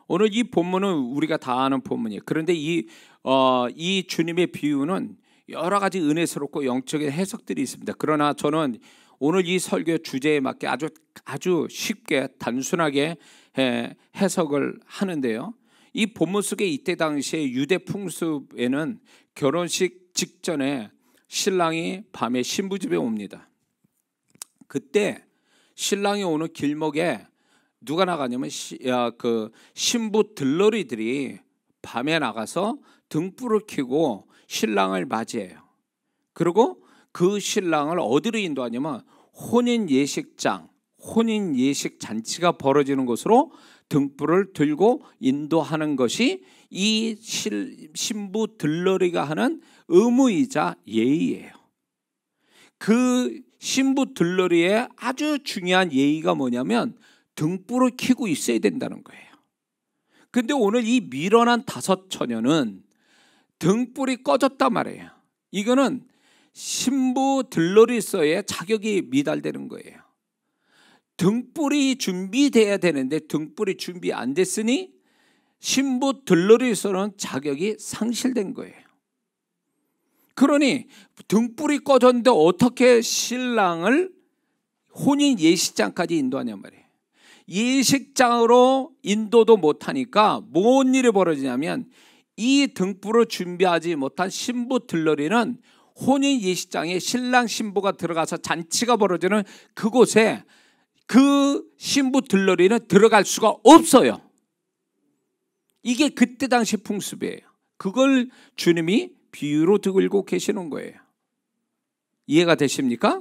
오늘 이 본문은 우리가 다 아는 본문이에요. 그런데 이 주님의 비유는 여러 가지 은혜스럽고 영적인 해석들이 있습니다. 그러나 저는 오늘 이 설교 주제에 맞게 아주 쉽게 단순하게 해석을 하는데요. 이 본문 속에 이때 당시에 유대 풍습에는 결혼식 직전에 신랑이 밤에 신부 집에 옵니다. 그때 신랑이 오는 길목에 누가 나가냐면 그 신부 들러리들이 밤에 나가서 등불을 켜고 신랑을 맞이해요. 그리고 그 신랑을 어디로 인도하냐면 혼인 예식장, 혼인 예식 잔치가 벌어지는 곳으로 등불을 들고 인도하는 것이 이 신부 들러리가 하는 의무이자 예의예요. 그 신부 들러리의 아주 중요한 예의가 뭐냐면 등불을 켜고 있어야 된다는 거예요. 근데 오늘 이 밀어난 5 처녀는 등불이 꺼졌단 말이에요. 이거는 신부 들러리서의 자격이 미달되는 거예요. 등불이 준비돼야 되는데 등불이 준비 안 됐으니 신부 들러리서는 자격이 상실된 거예요. 그러니 등불이 꺼졌는데 어떻게 신랑을 혼인 예식장까지 인도하냔 말이에요. 예식장으로 인도도 못하니까 뭔 일이 벌어지냐면 이 등불을 준비하지 못한 신부 들러리는 혼인 예식장에 신랑 신부가 들어가서 잔치가 벌어지는 그곳에 그 신부 들러리는 들어갈 수가 없어요. 이게 그때 당시 풍습이에요. 그걸 주님이 비유로 들고 계시는 거예요. 이해가 되십니까?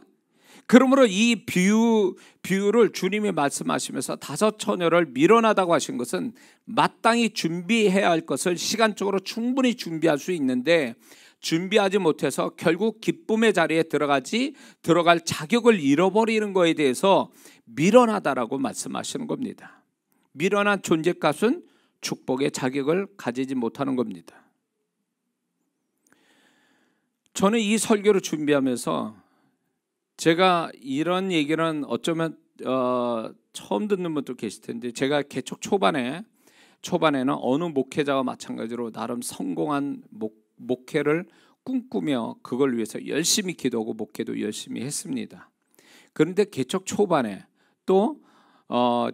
그러므로 이 비유를 주님이 말씀하시면서 5 처녀를 밀어나다고 하신 것은 마땅히 준비해야 할 것을 시간적으로 충분히 준비할 수 있는데 준비하지 못해서 결국 기쁨의 자리에 들어갈 자격을 잃어버리는 것에 대해서 밀어나다라고 말씀하시는 겁니다. 밀어난 존재값은 축복의 자격을 가지지 못하는 겁니다. 저는 이 설교를 준비하면서 제가 이런 얘기는 어쩌면 처음 듣는 분도 계실 텐데 제가 개척 초반에는 어느 목회자와 마찬가지로 나름 성공한 목회를 꿈꾸며 그걸 위해서 열심히 기도하고 목회도 열심히 했습니다. 그런데 개척 초반에 또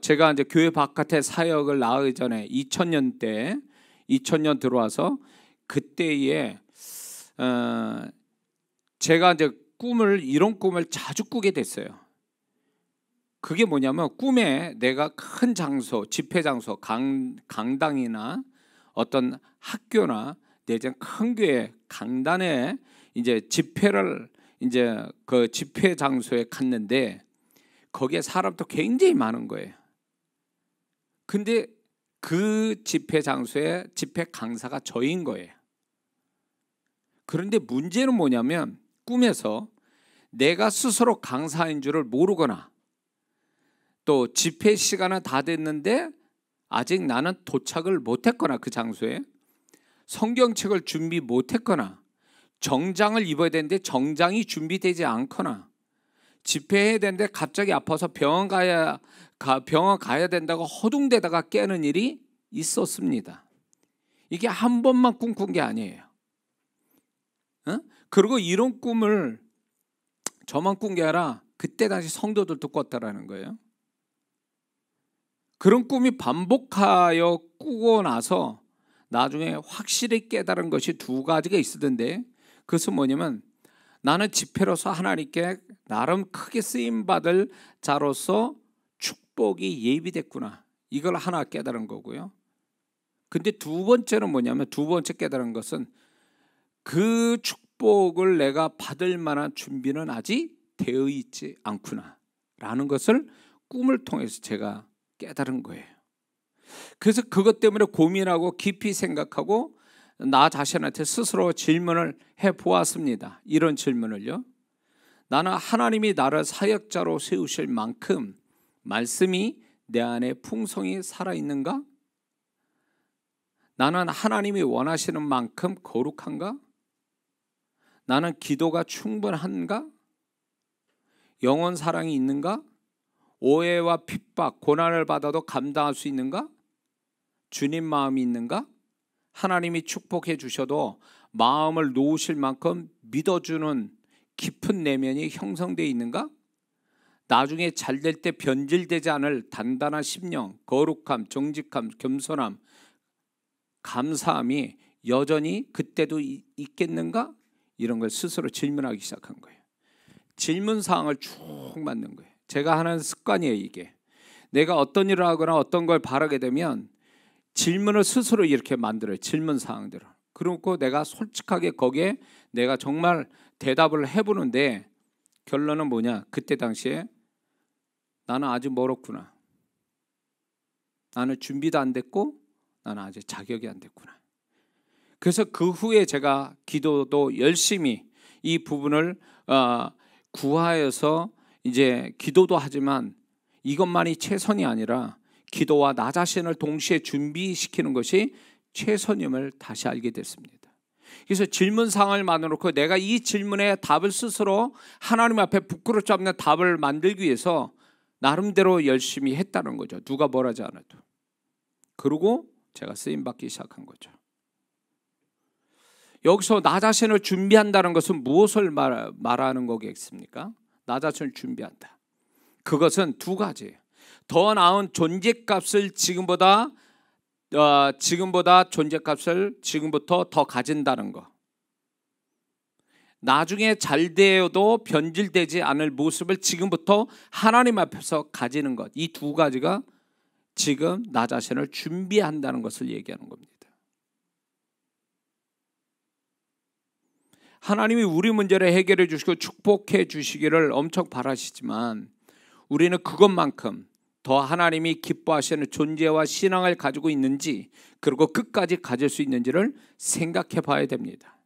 제가 이제 교회 바깥에 사역을 나가기 전에 2000년 들어와서 그때에 제가 이제 이런 꿈을 자주 꾸게 됐어요. 그게 뭐냐면 꿈에 내가 큰 장소, 집회 장소, 강당이나 어떤 학교나 내지는 큰 교회 강단에 이제 집회를 이제 그 집회 장소에 갔는데 거기에 사람도 굉장히 많은 거예요. 근데 그 집회 장소에 집회 강사가 저인 거예요. 그런데 문제는 뭐냐면 꿈에서 내가 스스로 강사인 줄을 모르거나 또 집회 시간은 다 됐는데 아직 나는 도착을 못했거나 그 장소에 성경책을 준비 못했거나 정장을 입어야 되는데 정장이 준비되지 않거나 집회해야 되는데 갑자기 아파서 병원 가야 된다고 허둥대다가 깨는 일이 있었습니다. 이게 한 번만 꿈꾼 게 아니에요. 그리고 이런 꿈을 저만 꾼 게 아니라 그때 당시 성도들도 꿨다라는 거예요. 그런 꿈이 반복하여 꾸고 나서 나중에 확실히 깨달은 것이 2 가지가 있었는데 그것은 뭐냐면 나는 집회로서 하나님께 나름 크게 쓰임받을 자로서 축복이 예비됐구나. 이걸 하나 깨달은 거고요. 근데 2번째는 뭐냐면 2번째 깨달은 것은 그 축복을 내가 받을 만한 준비는 아직 되어 있지 않구나 라는 것을 꿈을 통해서 제가 깨달은 거예요. 그래서 그것 때문에 고민하고 깊이 생각하고 나 자신한테 스스로 질문을 해보았습니다. 이런 질문을요. 나는 하나님이 나를 사역자로 세우실 만큼 말씀이 내 안에 풍성히 살아있는가? 나는 하나님이 원하시는 만큼 거룩한가? 나는 기도가 충분한가? 영원 사랑이 있는가? 오해와 핍박, 고난을 받아도 감당할 수 있는가? 주님 마음이 있는가? 하나님이 축복해 주셔도 마음을 놓으실 만큼 믿어주는 깊은 내면이 형성되어 있는가? 나중에 잘 될 때 변질되지 않을 단단한 심령, 거룩함, 정직함, 겸손함, 감사함이 여전히 그때도 있겠는가? 이런 걸 스스로 질문하기 시작한 거예요. 질문 사항을 쭉 만든 거예요. 제가 하는 습관이에요, 이게. 내가 어떤 일을 하거나 어떤 걸 바라게 되면 질문을 스스로 이렇게 만들어요. 질문 사항들을. 그리고 내가 솔직하게 거기에 내가 정말 대답을 해보는데 결론은 뭐냐? 그때 당시에 나는 아직 멀었구나. 나는 준비도 안 됐고 나는 아직 자격이 안 됐구나. 그래서 그 후에 제가 기도도 열심히 이 부분을 구하여서 이제 기도도 하지만 이것만이 최선이 아니라 기도와 나 자신을 동시에 준비시키는 것이 최선임을 다시 알게 됐습니다. 그래서 질문사항을 만들어놓고 내가 이 질문에 답을 스스로 하나님 앞에 부끄럽지 않는 답을 만들기 위해서 나름대로 열심히 했다는 거죠. 누가 뭐라지 않아도. 그리고 제가 쓰임받기 시작한 거죠. 여기서 나 자신을 준비한다는 것은 무엇을 말하는 거겠습니까? 나 자신을 준비한다. 그것은 두 가지예요. 더 나은 존재값을 지금보다 존재값을 지금부터 더 가진다는 거. 나중에 잘 되어도 변질되지 않을 모습을 지금부터 하나님 앞에서 가지는 것. 이 두 가지가 지금 나 자신을 준비한다는 것을 얘기하는 겁니다. 하나님이 우리 문제를 해결해 주시고 축복해 주시기를 엄청 바라시지만 우리는 그것만큼 더 하나님이 기뻐하시는 존재와 신앙을 가지고 있는지 그리고 끝까지 가질 수 있는지를 생각해 봐야 됩니다.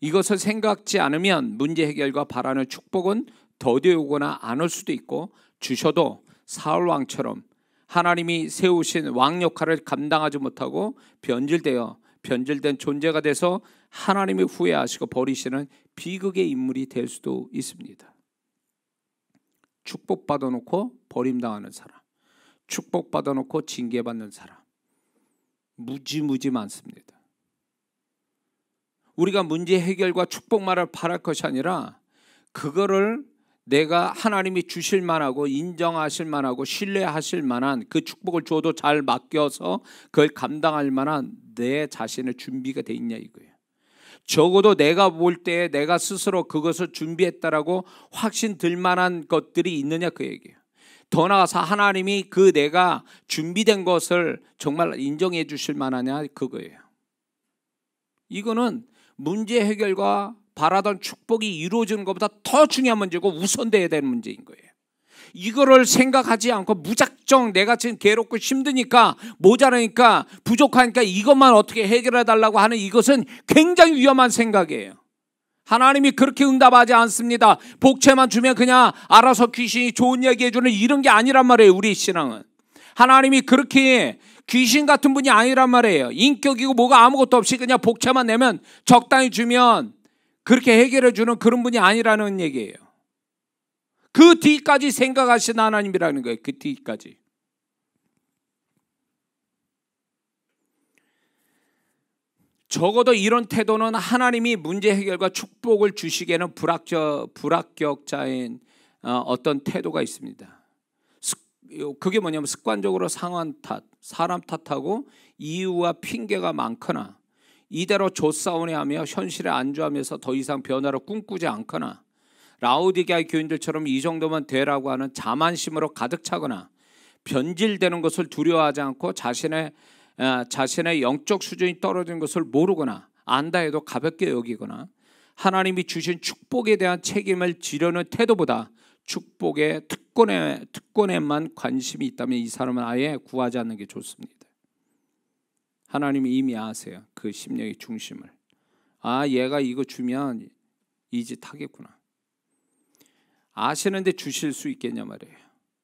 이것을 생각지 않으면 문제 해결과 바라는 축복은 더디어 오거나 안 올 수도 있고 주셔도 사울 왕처럼 하나님이 세우신 왕 역할을 감당하지 못하고 변질된 존재가 돼서 하나님이 후회하시고 버리시는 비극의 인물이 될 수도 있습니다. 축복받아 놓고 버림당하는 사람, 축복받아 놓고 징계받는 사람 무지 많습니다. 우리가 문제 해결과 축복만을 바랄 것이 아니라 그거를 내가 하나님이 주실 만하고 인정하실 만하고 신뢰하실 만한 그 축복을 줘도 잘 맡겨서 그걸 감당할 만한 내 자신의 준비가 돼 있냐 이거예요. 적어도 내가 볼 때 내가 스스로 그것을 준비했다라고 확신 들 만한 것들이 있느냐 그 얘기예요. 더 나아가서 하나님이 그 내가 준비된 것을 정말 인정해 주실 만하냐 그거예요. 이거는 문제 해결과 바라던 축복이 이루어지는 것보다 더 중요한 문제고 우선돼야 되는 문제인 거예요. 이거를 생각하지 않고 무작정 내가 지금 괴롭고 힘드니까 모자라니까 부족하니까 이것만 어떻게 해결해 달라고 하는 이것은 굉장히 위험한 생각이에요. 하나님이 그렇게 응답하지 않습니다. 복채만 주면 그냥 알아서 귀신이 좋은 얘기 해주는 이런 게 아니란 말이에요. 우리 신앙은 하나님이 그렇게 귀신 같은 분이 아니란 말이에요. 인격이고 뭐가 아무것도 없이 그냥 복채만 내면 적당히 주면 그렇게 해결해 주는 그런 분이 아니라는 얘기예요. 그 뒤까지 생각하신 하나님이라는 거예요. 그 뒤까지. 적어도 이런 태도는 하나님이 문제 해결과 축복을 주시기에는 불합격자인 어떤 태도가 있습니다. 그게 뭐냐면 습관적으로 상황 탓, 사람 탓하고 이유와 핑계가 많거나 이대로 조싸움이 하며 현실에 안주하면서 더 이상 변화를 꿈꾸지 않거나 라오디게아의 교인들처럼 이 정도면 되라고 하는 자만심으로 가득 차거나 변질되는 것을 두려워하지 않고 자신의 영적 수준이 떨어진 것을 모르거나 안다 해도 가볍게 여기거나 하나님이 주신 축복에 대한 책임을 지려는 태도보다 축복의 특권에만 관심이 있다면 이 사람은 아예 구하지 않는 게 좋습니다. 하나님이 이미 아세요. 그 심령의 중심을. 아, 얘가 이거 주면 이 짓 하겠구나. 아시는데 주실 수 있겠냐 말이에요.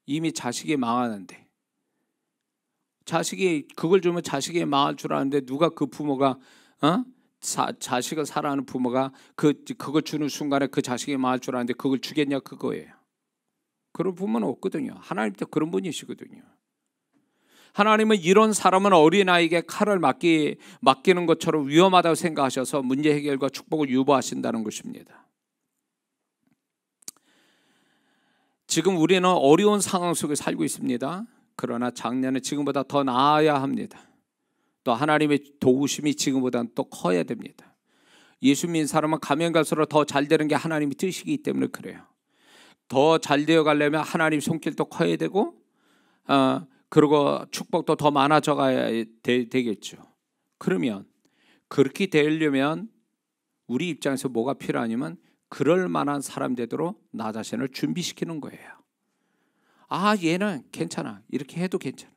이미 자식이 망하는데. 자식이 그걸 주면 자식이 망할 줄 아는데 누가 그 부모가 자식을 사랑하는 부모가 그걸 주는 순간에 그 자식이 망할 줄 아는데 그걸 주겠냐 그거예요. 그런 부모는 없거든요. 하나님도 그런 분이시거든요. 하나님은 이런 사람은 어린아이에게 칼을 맡기는 것처럼 위험하다고 생각하셔서 문제 해결과 축복을 유보하신다는 것입니다. 지금 우리는 어려운 상황 속에 살고 있습니다. 그러나 작년에 지금보다 더 나아야 합니다. 또 하나님의 도우심이 지금보다는 또 커야 됩니다. 예수 믿는 사람은 가면 갈수록 더 잘 되는 게 하나님의 뜻이기 때문에 그래요. 더 잘 되어 가려면 하나님 손길도 커야 되고 그리고 축복도 더 많아져 가야 되겠죠. 그러면 그렇게 되려면 우리 입장에서 뭐가 필요하냐면 그럴 만한 사람 되도록 나 자신을 준비시키는 거예요. 아, 얘는 괜찮아. 이렇게 해도 괜찮아.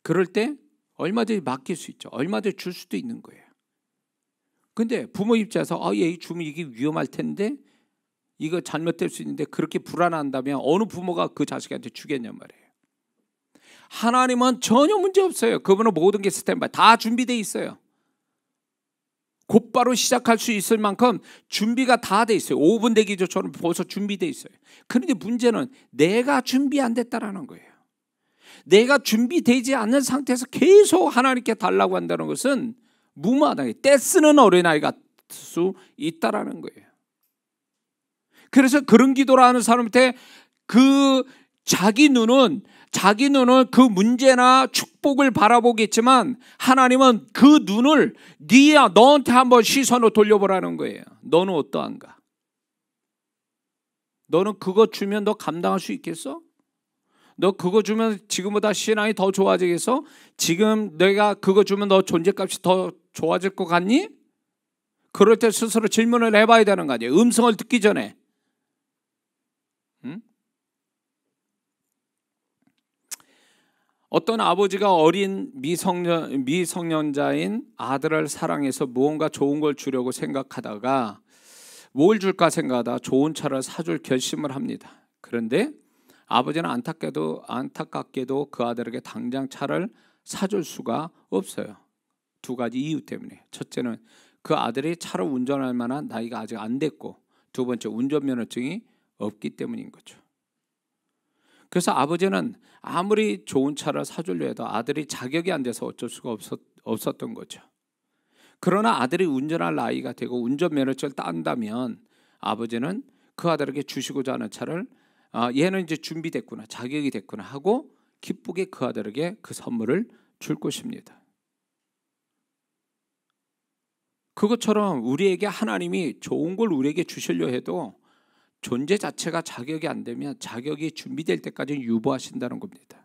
그럴 때 얼마든지 맡길 수 있죠. 얼마든지 줄 수도 있는 거예요. 근데 부모 입장에서 얘 주면 이게 위험할 텐데 이거 잘못될 수 있는데 그렇게 불안한다면 어느 부모가 그 자식한테 주겠냔 말이에요. 하나님은 전혀 문제 없어요. 그분은 모든 게 스탠바이 다 준비되어 있어요. 곧바로 시작할 수 있을 만큼 준비가 다 돼 있어요. 5분 대기 전처럼 벌써 준비되어 있어요. 그런데 문제는 내가 준비 안 됐다라는 거예요. 내가 준비되지 않는 상태에서 계속 하나님께 달라고 한다는 것은 무마하게 떼쓰는 어린아이가 될 수 있다라는 거예요. 그래서 그런 기도를 하는 사람한테 자기 눈은 그 문제나 축복을 바라보겠지만 하나님은 그 눈을 너한테 한번 시선을 돌려보라는 거예요. 너는 어떠한가? 너는 그거 주면 너 감당할 수 있겠어? 너 그거 주면 지금보다 신앙이 더 좋아지겠어? 지금 내가 그거 주면 너 존재값이 더 좋아질 것 같니? 그럴 때 스스로 질문을 해봐야 되는 거 아니에요. 음성을 듣기 전에. 어떤 아버지가 어린 미성년자인 아들을 사랑해서 무언가 좋은 걸 주려고 생각하다가 뭘 줄까 생각하다 좋은 차를 사줄 결심을 합니다. 그런데 아버지는 안타깝게도 그 아들에게 당장 차를 사줄 수가 없어요. 두 가지 이유 때문에. 첫째는 그 아들이 차를 운전할 만한 나이가 아직 안 됐고, 두 번째 운전면허증이 없기 때문인 거죠. 그래서 아버지는 아무리 좋은 차를 사주려 해도 아들이 자격이 안 돼서 어쩔 수가 없었던 거죠. 그러나 아들이 운전할 나이가 되고 운전면허증을 딴다면 아버지는 그 아들에게 주시고자 하는 차를 얘는 이제 준비됐구나, 자격이 됐구나 하고 기쁘게 그 아들에게 그 선물을 줄 것입니다. 그것처럼 우리에게 하나님이 좋은 걸 우리에게 주시려 해도 존재 자체가 자격이 안 되면 자격이 준비될 때까지 유보하신다는 겁니다.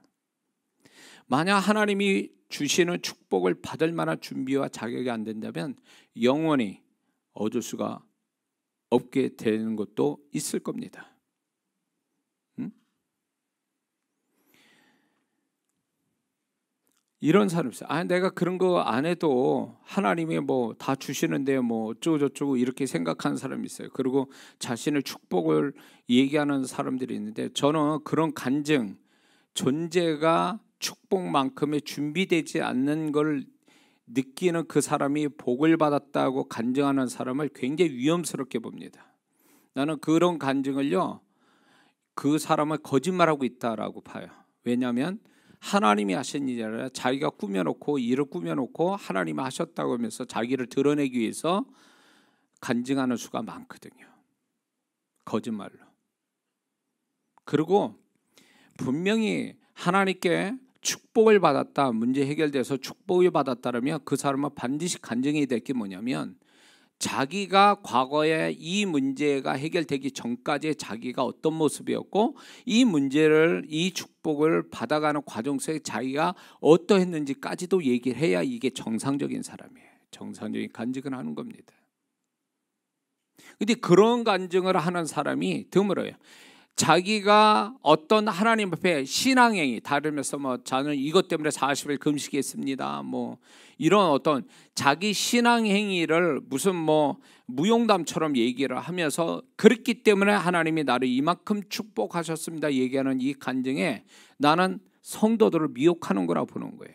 만약 하나님이 주시는 축복을 받을 만한 준비와 자격이 안 된다면 영원히 얻을 수가 없게 되는 것도 있을 겁니다. 이런 사람 있어요. 내가 그런 거 안 해도 하나님이 뭐 다 주시는데 뭐 어쩌고 저쩌고 이렇게 생각하는 사람이 있어요. 그리고 자신의 축복을 얘기하는 사람들이 있는데 저는 그런 간증, 존재가 축복만큼의 준비되지 않는 걸 느끼는 그 사람이 복을 받았다고 간증하는 사람을 굉장히 위험스럽게 봅니다. 나는 그런 간증을요, 그 사람을 거짓말하고 있다라고 봐요. 왜냐하면 하나님이 하신 일이 아니라 자기가 꾸며놓고 일을 꾸며놓고 하나님이 하셨다고 하면서 자기를 드러내기 위해서 간증하는 수가 많거든요. 거짓말로. 그리고 분명히 하나님께 축복을 받았다, 문제 해결돼서 축복을 받았다면 그 사람은 반드시 간증이 될 게 뭐냐면 자기가 과거에 이 문제가 해결되기 전까지 자기가 어떤 모습이었고 이 축복을 받아가는 과정 속에 자기가 어떠했는지까지도 얘기를 해야 이게 정상적인 사람이에요. 정상적인 간증을 하는 겁니다. 근데 그런 간증을 하는 사람이 드물어요. 자기가 어떤 하나님 앞에 신앙행위, 다르면서 뭐 저는 이것 때문에 40일 금식했습니다, 뭐 이런 어떤 자기 신앙행위를 무슨 뭐 무용담처럼 얘기를 하면서 그렇기 때문에 하나님이 나를 이만큼 축복하셨습니다 얘기하는 이 간증에 나는 성도들을 미혹하는 거라 보는 거예요.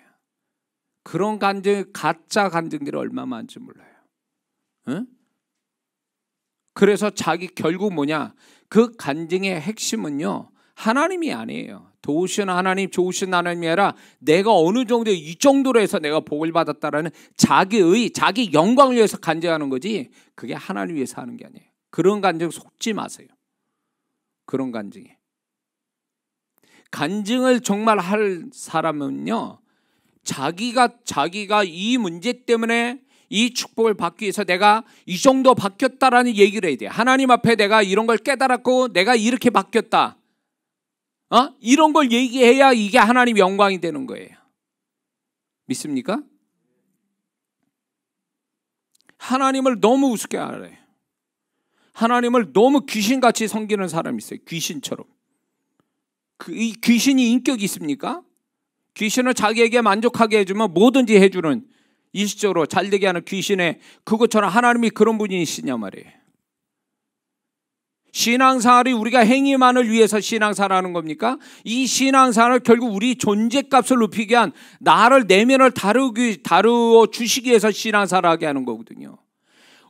그런 간증, 가짜 간증들이 얼마나 많은지 몰라요. 응? 그래서 자기 결국 뭐냐, 그 간증의 핵심은요, 하나님이 아니에요. 도우신 하나님, 좋으신 하나님이 아니라 내가 어느 정도 이 정도로 해서 내가 복을 받았다라는 자기의, 자기 영광을 위해서 간증하는 거지, 그게 하나님 위해서 하는 게 아니에요. 그런 간증 속지 마세요. 그런 간증에. 간증을 정말 할 사람은요, 자기가 이 문제 때문에 이 축복을 받기 위해서 내가 이 정도 바뀌었다라는 얘기를 해야 돼. 하나님 앞에 내가 이런 걸 깨달았고 내가 이렇게 바뀌었다, 이런 걸 얘기해야 이게 하나님 영광이 되는 거예요. 믿습니까? 하나님을 너무 우습게 알아요. 하나님을 너무 귀신같이 섬기는 사람이 있어요. 귀신처럼. 이 귀신이 인격이 있습니까? 귀신을 자기에게 만족하게 해주면 뭐든지 해주는, 일시적으로 잘되게 하는 귀신의, 그것처럼 하나님이 그런 분이시냐 말이에요. 신앙생활이 우리가 행위만을 위해서 신앙생활하는 겁니까? 이 신앙생활을 결국 우리 존재값을 높이게 한, 나를, 내면을 다루어 주시기 위해서 신앙생활하게 하는 거거든요.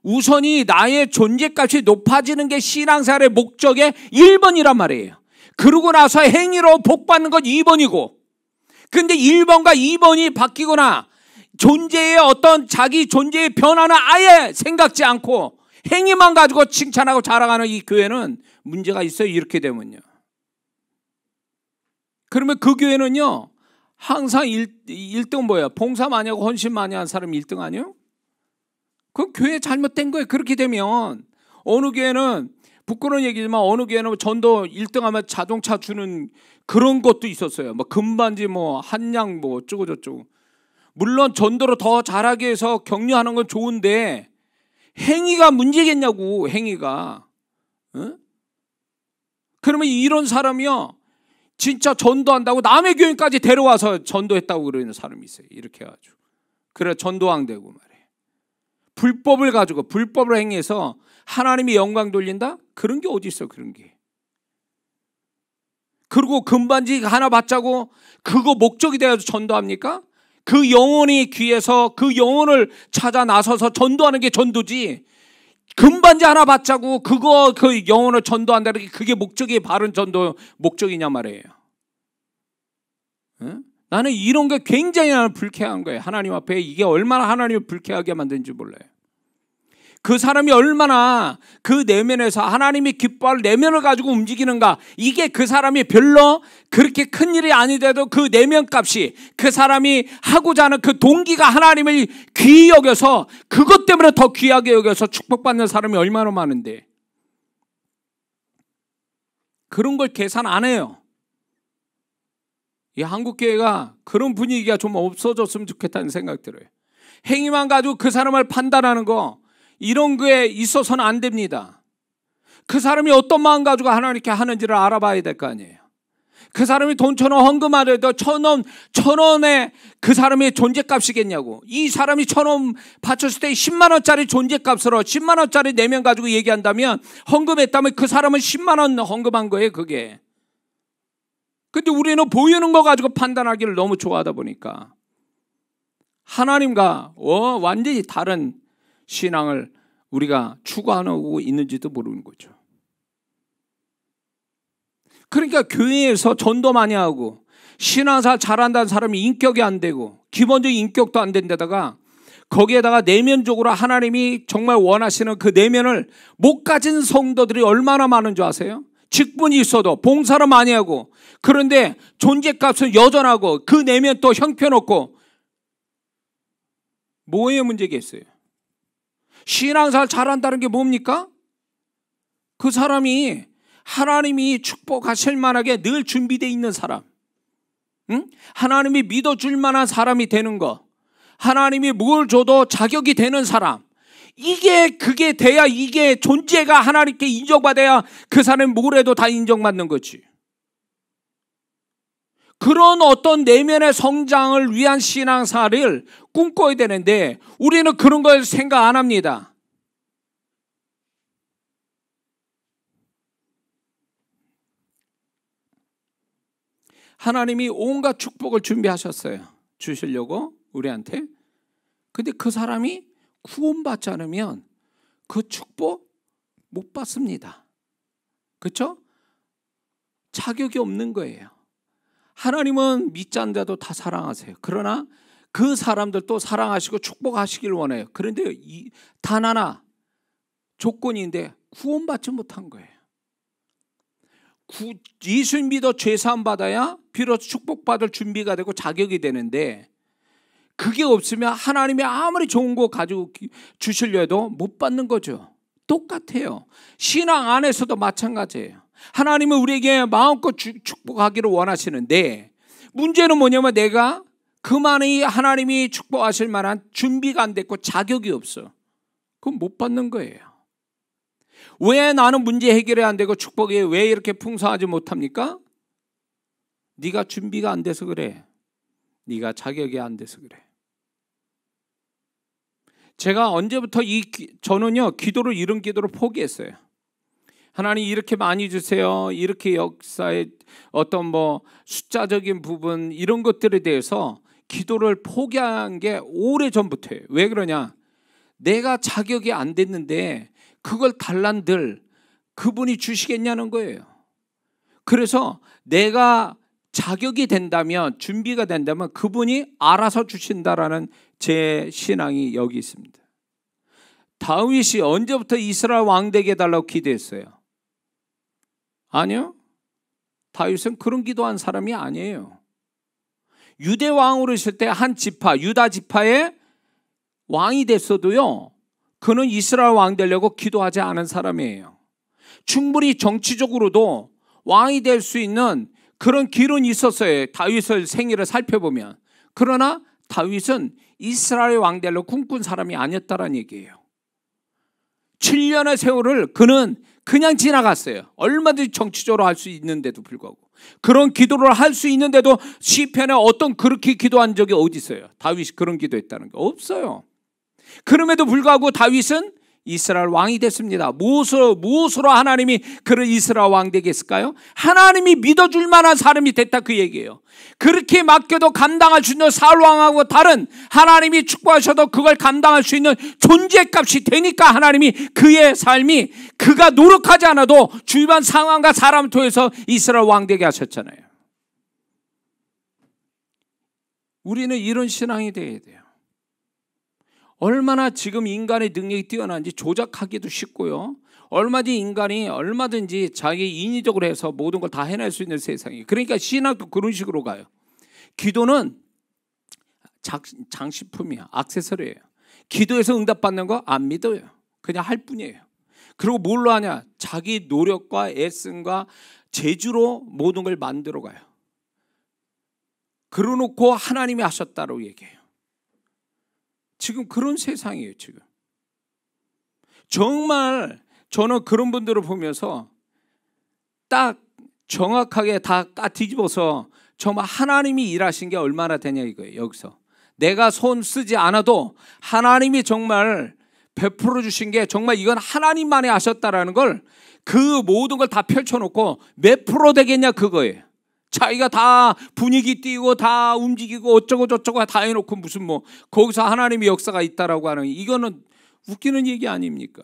우선이 나의 존재값이 높아지는 게 신앙생활의 목적의 1번이란 말이에요. 그러고 나서 행위로 복받는 건 2번이고, 근데 1번과 2번이 바뀌거나 존재의 어떤 자기 존재의 변화는 아예 생각지 않고 행위만 가지고 칭찬하고 자랑하는 이 교회는 문제가 있어요. 이렇게 되면요. 그러면 그 교회는요, 항상 1등은 뭐예요? 봉사 많이 하고 헌신 많이 한 사람이 1등 아니에요? 그건 교회 잘못된 거예요. 그렇게 되면 어느 교회는, 부끄러운 얘기지만 어느 교회는 전도 1등하면 자동차 주는 그런 것도 있었어요. 뭐 금반지, 뭐 한양, 뭐 어쩌고 저쩌고. 물론 전도로 더 잘하게 해서 격려하는 건 좋은데 행위가 문제겠냐고, 행위가. 응? 그러면 이런 사람이요, 진짜 전도한다고 남의 교인까지 데려와서 전도했다고 그러는 사람이 있어요. 이렇게 해가지고. 그래 전도왕 되고 말이에요. 불법을 가지고 불법을 행해서 하나님이 영광 돌린다? 그런 게 어디 있어, 그런 게. 그리고 금반지 하나 받자고 그거 목적이 되어서 전도합니까? 그 영혼이 귀해서 그 영혼을 찾아 나서서 전도하는 게 전도지, 금반지 하나 받자고 그 영혼을 전도한다는 게 그게 목적이 바른 전도 목적이냐 말이에요. 응? 나는 이런 게 굉장히 나는 불쾌한 거예요. 하나님 앞에 이게 얼마나 하나님을 불쾌하게 만드는지 몰라요. 그 사람이 얼마나 그 내면에서 하나님이 기뻐할 내면을 가지고 움직이는가, 이게 그 사람이 별로 그렇게 큰 일이 아니더라도 그 내면 값이, 그 사람이 하고자 하는 그 동기가 하나님을 귀히 여겨서 그것 때문에 더 귀하게 여겨서 축복받는 사람이 얼마나 많은데, 그런 걸 계산 안 해요. 이 한국교회가 그런 분위기가 좀 없어졌으면 좋겠다는 생각 들어요. 행위만 가지고 그 사람을 판단하는 거, 이런 거에 있어서는 안 됩니다. 그 사람이 어떤 마음 가지고 하나님께 하는지를 알아봐야 될 거 아니에요. 그 사람이 돈 1,000원 헌금하려도 1,000원에 그 사람의 존재값이겠냐고. 이 사람이 1,000원 바쳤을 때 10만 원짜리 존재값으로 10만 원짜리 내면 가지고 얘기한다면, 헌금했다면 그 사람은 10만 원 헌금한 거예요, 그게. 근데 우리는 보이는 거 가지고 판단하기를 너무 좋아하다 보니까 하나님과 완전히 다른 신앙을 우리가 추구하고 있는지도 모르는 거죠. 그러니까 교회에서 전도 많이 하고 신앙생활 잘한다는 사람이 인격이 안 되고 기본적인 인격도 안 된 데다가 거기에다가 내면적으로 하나님이 정말 원하시는 그 내면을 못 가진 성도들이 얼마나 많은 줄 아세요? 직분이 있어도 봉사를 많이 하고, 그런데 존재값은 여전하고 그 내면 또 형편없고, 뭐의 문제겠어요? 신앙생활 잘한다는 게 뭡니까? 그 사람이 하나님이 축복하실 만하게 늘 준비되어 있는 사람, 응? 하나님이 믿어줄 만한 사람이 되는 거, 하나님이 뭘 줘도 자격이 되는 사람, 그게 돼야, 이게 존재가 하나님께 인정받아야 그 사람이 뭘 해도 다 인정받는 거지. 그런 어떤 내면의 성장을 위한 신앙생활을 꿈꿔야 되는데 우리는 그런 걸 생각 안 합니다. 하나님이 온갖 축복을 준비하셨어요. 주시려고 우리한테. 근데 그 사람이 구원받지 않으면 그 축복 못 받습니다. 그렇죠? 자격이 없는 거예요. 하나님은 믿지 않는 자도 다 사랑하세요. 그러나 그 사람들도 사랑하시고 축복하시길 원해요. 그런데 단 하나 조건인데 구원받지 못한 거예요. 예수 믿어 죄사함 받아야 비로소 축복받을 준비가 되고 자격이 되는데 그게 없으면 하나님이 아무리 좋은 거 가지고 주시려 해도 못 받는 거죠. 똑같아요. 신앙 안에서도 마찬가지예요. 하나님은 우리에게 마음껏 축복하기를 원하시는데 문제는 뭐냐면 내가 그만이 하나님이 축복하실 만한 준비가 안 됐고 자격이 없어. 그럼 못 받는 거예요. 왜 나는 문제 해결이 안 되고 축복이 왜 이렇게 풍성하지 못합니까? 네가 준비가 안 돼서 그래. 네가 자격이 안 돼서 그래. 제가 언제부터 저는요 기도를 이런 기도를 포기했어요. 하나님 이렇게 많이 주세요. 이렇게 역사의 어떤 숫자적인 부분 이런 것들에 대해서 기도를 포기한 게 오래전부터예요. 왜 그러냐? 내가 자격이 안 됐는데 그걸 달란들 그분이 주시겠냐는 거예요. 그래서 내가 자격이 된다면 준비가 된다면 그분이 알아서 주신다라는 제 신앙이 여기 있습니다. 다윗이 언제부터 이스라엘 왕 되게 해달라고 기도했어요? 아니요. 다윗은 그런 기도한 사람이 아니에요. 유대 왕으로 있을 때 한 지파, 유다 지파의 왕이 됐어도요, 그는 이스라엘 왕 되려고 기도하지 않은 사람이에요. 충분히 정치적으로도 왕이 될 수 있는 그런 기론이 있었어요. 다윗의 생애를 살펴보면. 그러나 다윗은 이스라엘 왕 되려고 꿈꾼 사람이 아니었다는 얘기예요. 7년의 세월을 그는 그냥 지나갔어요. 얼마든지 정치적으로 할 수 있는데도 불구하고. 그런 기도를 할 수 있는데도 시편에 어떤 그렇게 기도한 적이 어디 있어요? 다윗이 그런 기도했다는 게 없어요. 그럼에도 불구하고 다윗은 이스라엘 왕이 됐습니다. 무엇으로 하나님이 그를 이스라엘 왕 되게 했을까요? 하나님이 믿어줄 만한 사람이 됐다 그 얘기예요. 그렇게 맡겨도 감당할 수 있는 사울 왕하고 다른 하나님이 축복하셔도 그걸 감당할 수 있는 존재값이 되니까 하나님이 그의 삶이 그가 노력하지 않아도 주변 상황과 사람을 통해서 이스라엘 왕 되게 하셨잖아요. 우리는 이런 신앙이 되어야 돼요. 얼마나 지금 인간의 능력이 뛰어난지 조작하기도 쉽고요. 얼마든지 자기 인위적으로 해서 모든 걸 다 해낼 수 있는 세상이에요. 그러니까 신학도 그런 식으로 가요. 기도는 장식품이야. 액세서리예요. 기도해서 응답받는 거 안 믿어요. 그냥 할 뿐이에요. 그리고 뭘로 하냐? 자기 노력과 애씀과 재주로 모든 걸 만들어 가요. 그러놓고 하나님이 하셨다고 얘기해요. 지금 그런 세상이에요. 지금 정말 저는 그런 분들을 보면서 딱 정확하게 다 뒤집어서 정말 하나님이 일하신 게 얼마나 되냐 이거예요. 여기서 내가 손 쓰지 않아도 하나님이 정말 베풀어 주신 게 정말 이건 하나님만이 하셨다라는 걸 그 모든 걸 다 펼쳐놓고 몇 프로 되겠냐 그거예요. 자기가 다 분위기 띄고 다 움직이고 어쩌고 저쩌고 다 해놓고 무슨 거기서 하나님의 역사가 있다라고 하는, 이거는 웃기는 얘기 아닙니까?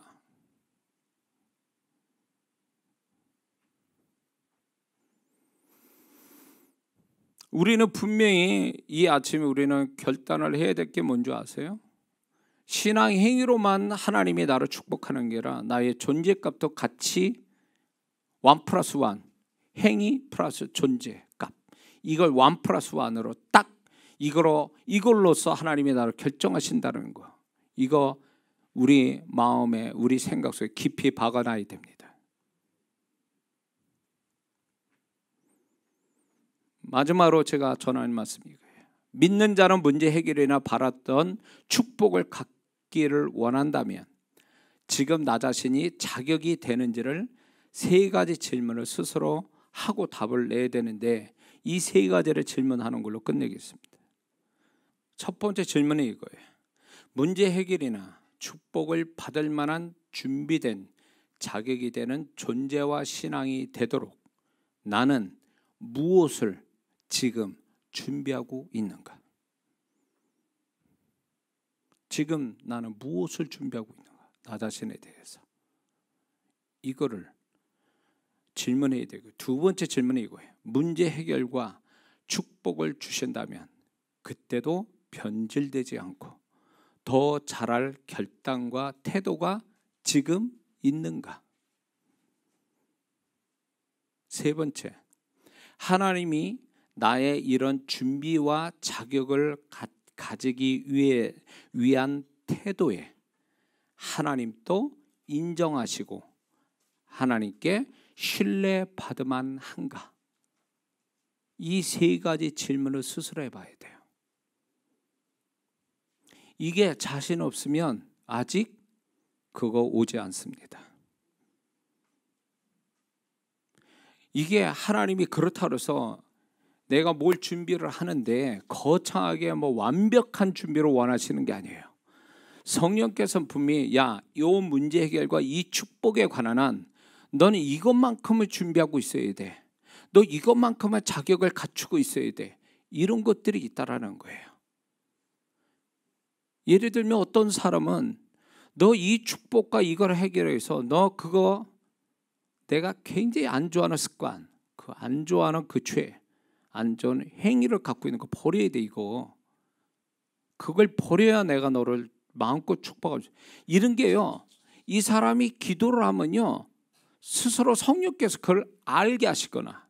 우리는 분명히 이 아침에 우리는 결단을 해야 될 게 뭔지 아세요? 신앙 행위로만 하나님이 나를 축복하는 게 아니라 나의 존재값도 같이 1+1 행위 플러스 존재값, 이걸 1+1으로 딱 이걸로써 하나님이 나를 결정하신다는 거, 이거 우리 마음에 우리 생각 속에 깊이 박아놔야 됩니다. 마지막으로 제가 전하는 말씀이 이거예요. 믿는 자는 문제 해결이나 바랐던 축복을 갖기를 원한다면 지금 나 자신이 자격이 되는지를 세 가지 질문을 스스로 하고 답을 내야 되는데, 이 세 가지를 질문하는 걸로 끝내겠습니다. 첫 번째 질문은 이거예요. 문제 해결이나 축복을 받을 만한 준비된 자격이 되는 존재와 신앙이 되도록 나는 무엇을 지금 준비하고 있는가? 지금 나는 무엇을 준비하고 있는가? 나 자신에 대해서. 이거를 질문해야 되고, 두 번째 질문은 이거예요. 문제 해결과 축복을 주신다면 그때도 변질되지 않고 더 잘할 결단과 태도가 지금 있는가? 세 번째, 하나님이 나의 이런 준비와 자격을 가지기 위한 태도에 하나님도 인정하시고 하나님께 신뢰받을만 한가? 이 세 가지 질문을 스스로 해봐야 돼요. 이게 자신 없으면 아직 그거 오지 않습니다. 이게 하나님이 그렇다고 해서 내가 뭘 준비를 하는데 거창하게 완벽한 준비를 원하시는 게 아니에요. 성령께서는 분명히 야, 이 문제 해결과 이 축복에 관한 한 너는 이것만큼을 준비하고 있어야 돼. 너 이것만큼의 자격을 갖추고 있어야 돼. 이런 것들이 있다라는 거예요. 예를 들면 어떤 사람은 너 이 축복과 이걸 해결해서 너 그거 내가 굉장히 안 좋아하는 습관, 그 안 좋아하는 그 죄, 안 좋은 행위를 갖고 있는 거 버려야 돼. 이거 그걸 버려야 내가 너를 마음껏 축복할 수. 이런 게요, 이 사람이 기도를 하면요 스스로 성령께서 그걸 알게 하시거나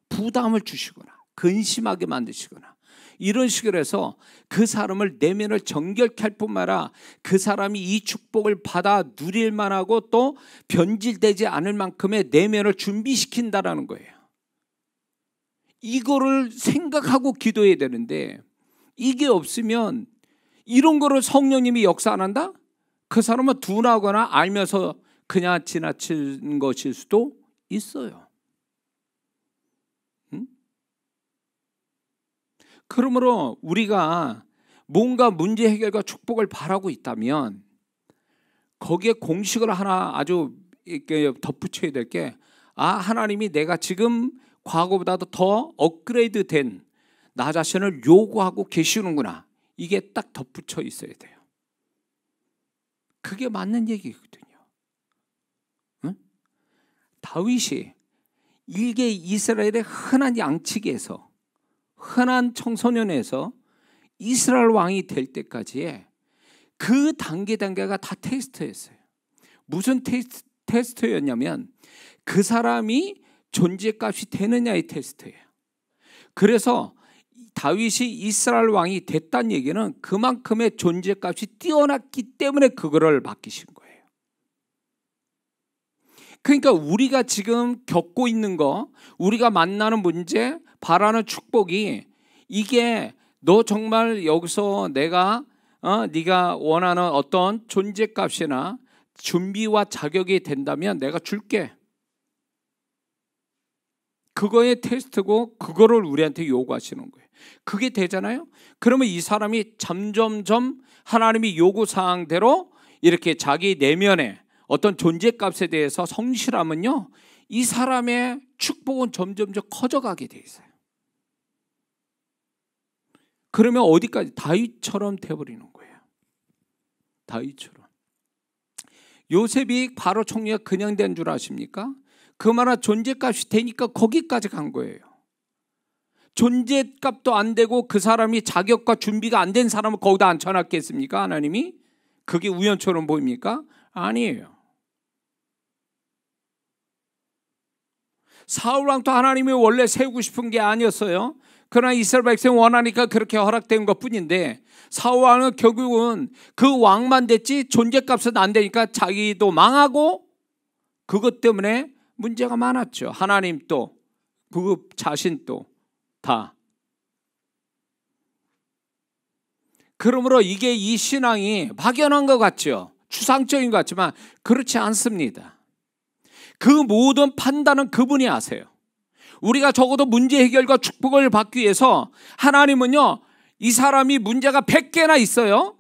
부담을 주시거나 근심하게 만드시거나 이런 식으로 해서 그 사람을 내면을 정결케 할 뿐만 아니라 그 사람이 이 축복을 받아 누릴 만하고 또 변질되지 않을 만큼의 내면을 준비시킨다라는 거예요. 이거를 생각하고 기도해야 되는데, 이게 없으면 이런 거를 성령님이 역사 안 한다? 그 사람은 둔하거나 알면서 그냥 지나친 것일 수도 있어요. 그러므로 우리가 뭔가 문제 해결과 축복을 바라고 있다면 거기에 공식을 하나 아주 이렇게 덧붙여야 될 게, 하나님이 내가 지금 과거보다도 더 업그레이드 된 나 자신을 요구하고 계시는구나. 이게 딱 덧붙여 있어야 돼요. 그게 맞는 얘기거든요. 응? 다윗이 일개 이스라엘의 흔한 양치기에서, 흔한 청소년에서 이스라엘 왕이 될 때까지의 그 단계가 다 테스트였어요. 무슨 테스트였냐면 그 사람이 존재값이 되느냐의 테스트예요. 그래서 다윗이 이스라엘 왕이 됐다는 얘기는 그만큼의 존재값이 뛰어났기 때문에 그거를 맡기신 거예요. 그러니까 우리가 지금 겪고 있는 거, 우리가 만나는 문제, 바라는 축복이, 이게 너 정말 여기서 네가 원하는 어떤 존재값이나 준비와 자격이 된다면 내가 줄게. 그거의 테스트고 그거를 우리한테 요구하시는 거예요. 그게 되잖아요. 그러면 이 사람이 점점점 하나님이 요구사항대로 이렇게 자기 내면에 어떤 존재값에 대해서 성실하면요, 이 사람의 축복은 점점점 커져가게 돼 있어요. 그러면 어디까지? 다윗처럼 돼버리는 거예요. 다윗처럼. 요셉이 바로 총리가 그냥 된 줄 아십니까? 그만한 존재값이 되니까 거기까지 간 거예요. 존재값도 안 되고 그 사람이 자격과 준비가 안 된 사람을 거기다 앉혀놨겠습니까? 하나님이? 그게 우연처럼 보입니까? 아니에요. 사울왕도 하나님이 원래 세우고 싶은 게 아니었어요. 그러나 이스라엘 백성이 원하니까 그렇게 허락된 것뿐인데, 사울왕은 결국은 그 왕만 됐지 존재값은 안 되니까 자기도 망하고 그것 때문에 문제가 많았죠. 하나님도 그 자신도 다. 그러므로 이게 이 신앙이 막연한 것 같죠. 추상적인 것 같지만 그렇지 않습니다. 그 모든 판단은 그분이 하세요. 우리가 적어도 문제 해결과 축복을 받기 위해서 하나님은요, 이 사람이 문제가 100개나 있어요.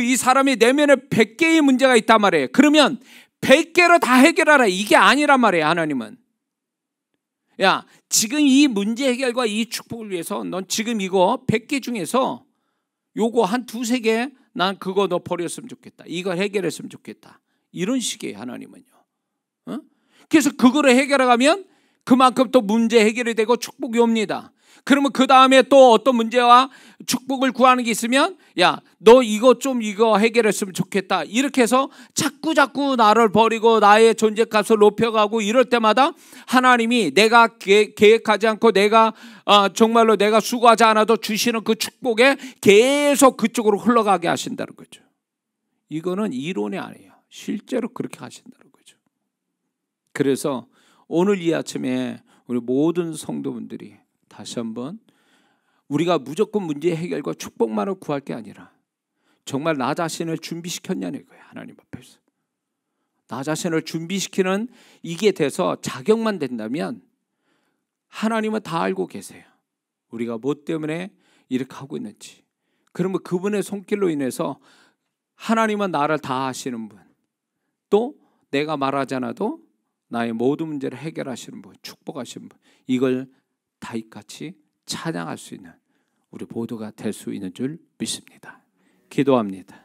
이 사람의 내면에 100개의 문제가 있단 말이에요. 그러면 100개로 다 해결하라, 이게 아니란 말이에요. 하나님은 야, 지금 이 문제 해결과 이 축복을 위해서 넌 지금 이거 100개 중에서 요거 한 두세 개, 난 그거 너 버렸으면 좋겠다, 이거 해결했으면 좋겠다, 이런 식이에요. 하나님은요. 그래서 그거를 해결해가면 그만큼 또 문제 해결이 되고 축복이 옵니다. 그러면 그 다음에 또 어떤 문제와 축복을 구하는 게 있으면, 야, 너 이거 해결했으면 좋겠다, 이렇게 해서 자꾸 나를 버리고 나의 존재값을 높여가고, 이럴 때마다 하나님이 내가 계획하지 않고 내가 정말로 내가 수고하지 않아도 주시는 그 축복에 계속 그쪽으로 흘러가게 하신다는 거죠. 이거는 이론이 아니에요. 실제로 그렇게 하신다는 거죠. 그래서 오늘 이 아침에 우리 모든 성도분들이 다시 한번, 우리가 무조건 문제 해결과 축복만을 구할 게 아니라 정말 나 자신을 준비시켰냐는 거예요. 하나님 앞에서 나 자신을 준비시키는 이게 돼서 자격만 된다면 하나님은 다 알고 계세요. 우리가 뭐 때문에 이렇게 하고 있는지. 그러면 그분의 손길로 인해서 하나님은 나를 다 아시는 분, 또 내가 말하지 않아도 나의 모든 문제를 해결하시는 분, 축복하시는 분, 이걸 다윗같이 찬양할 수 있는 우리 모두가 될 수 있는 줄 믿습니다. 기도합니다.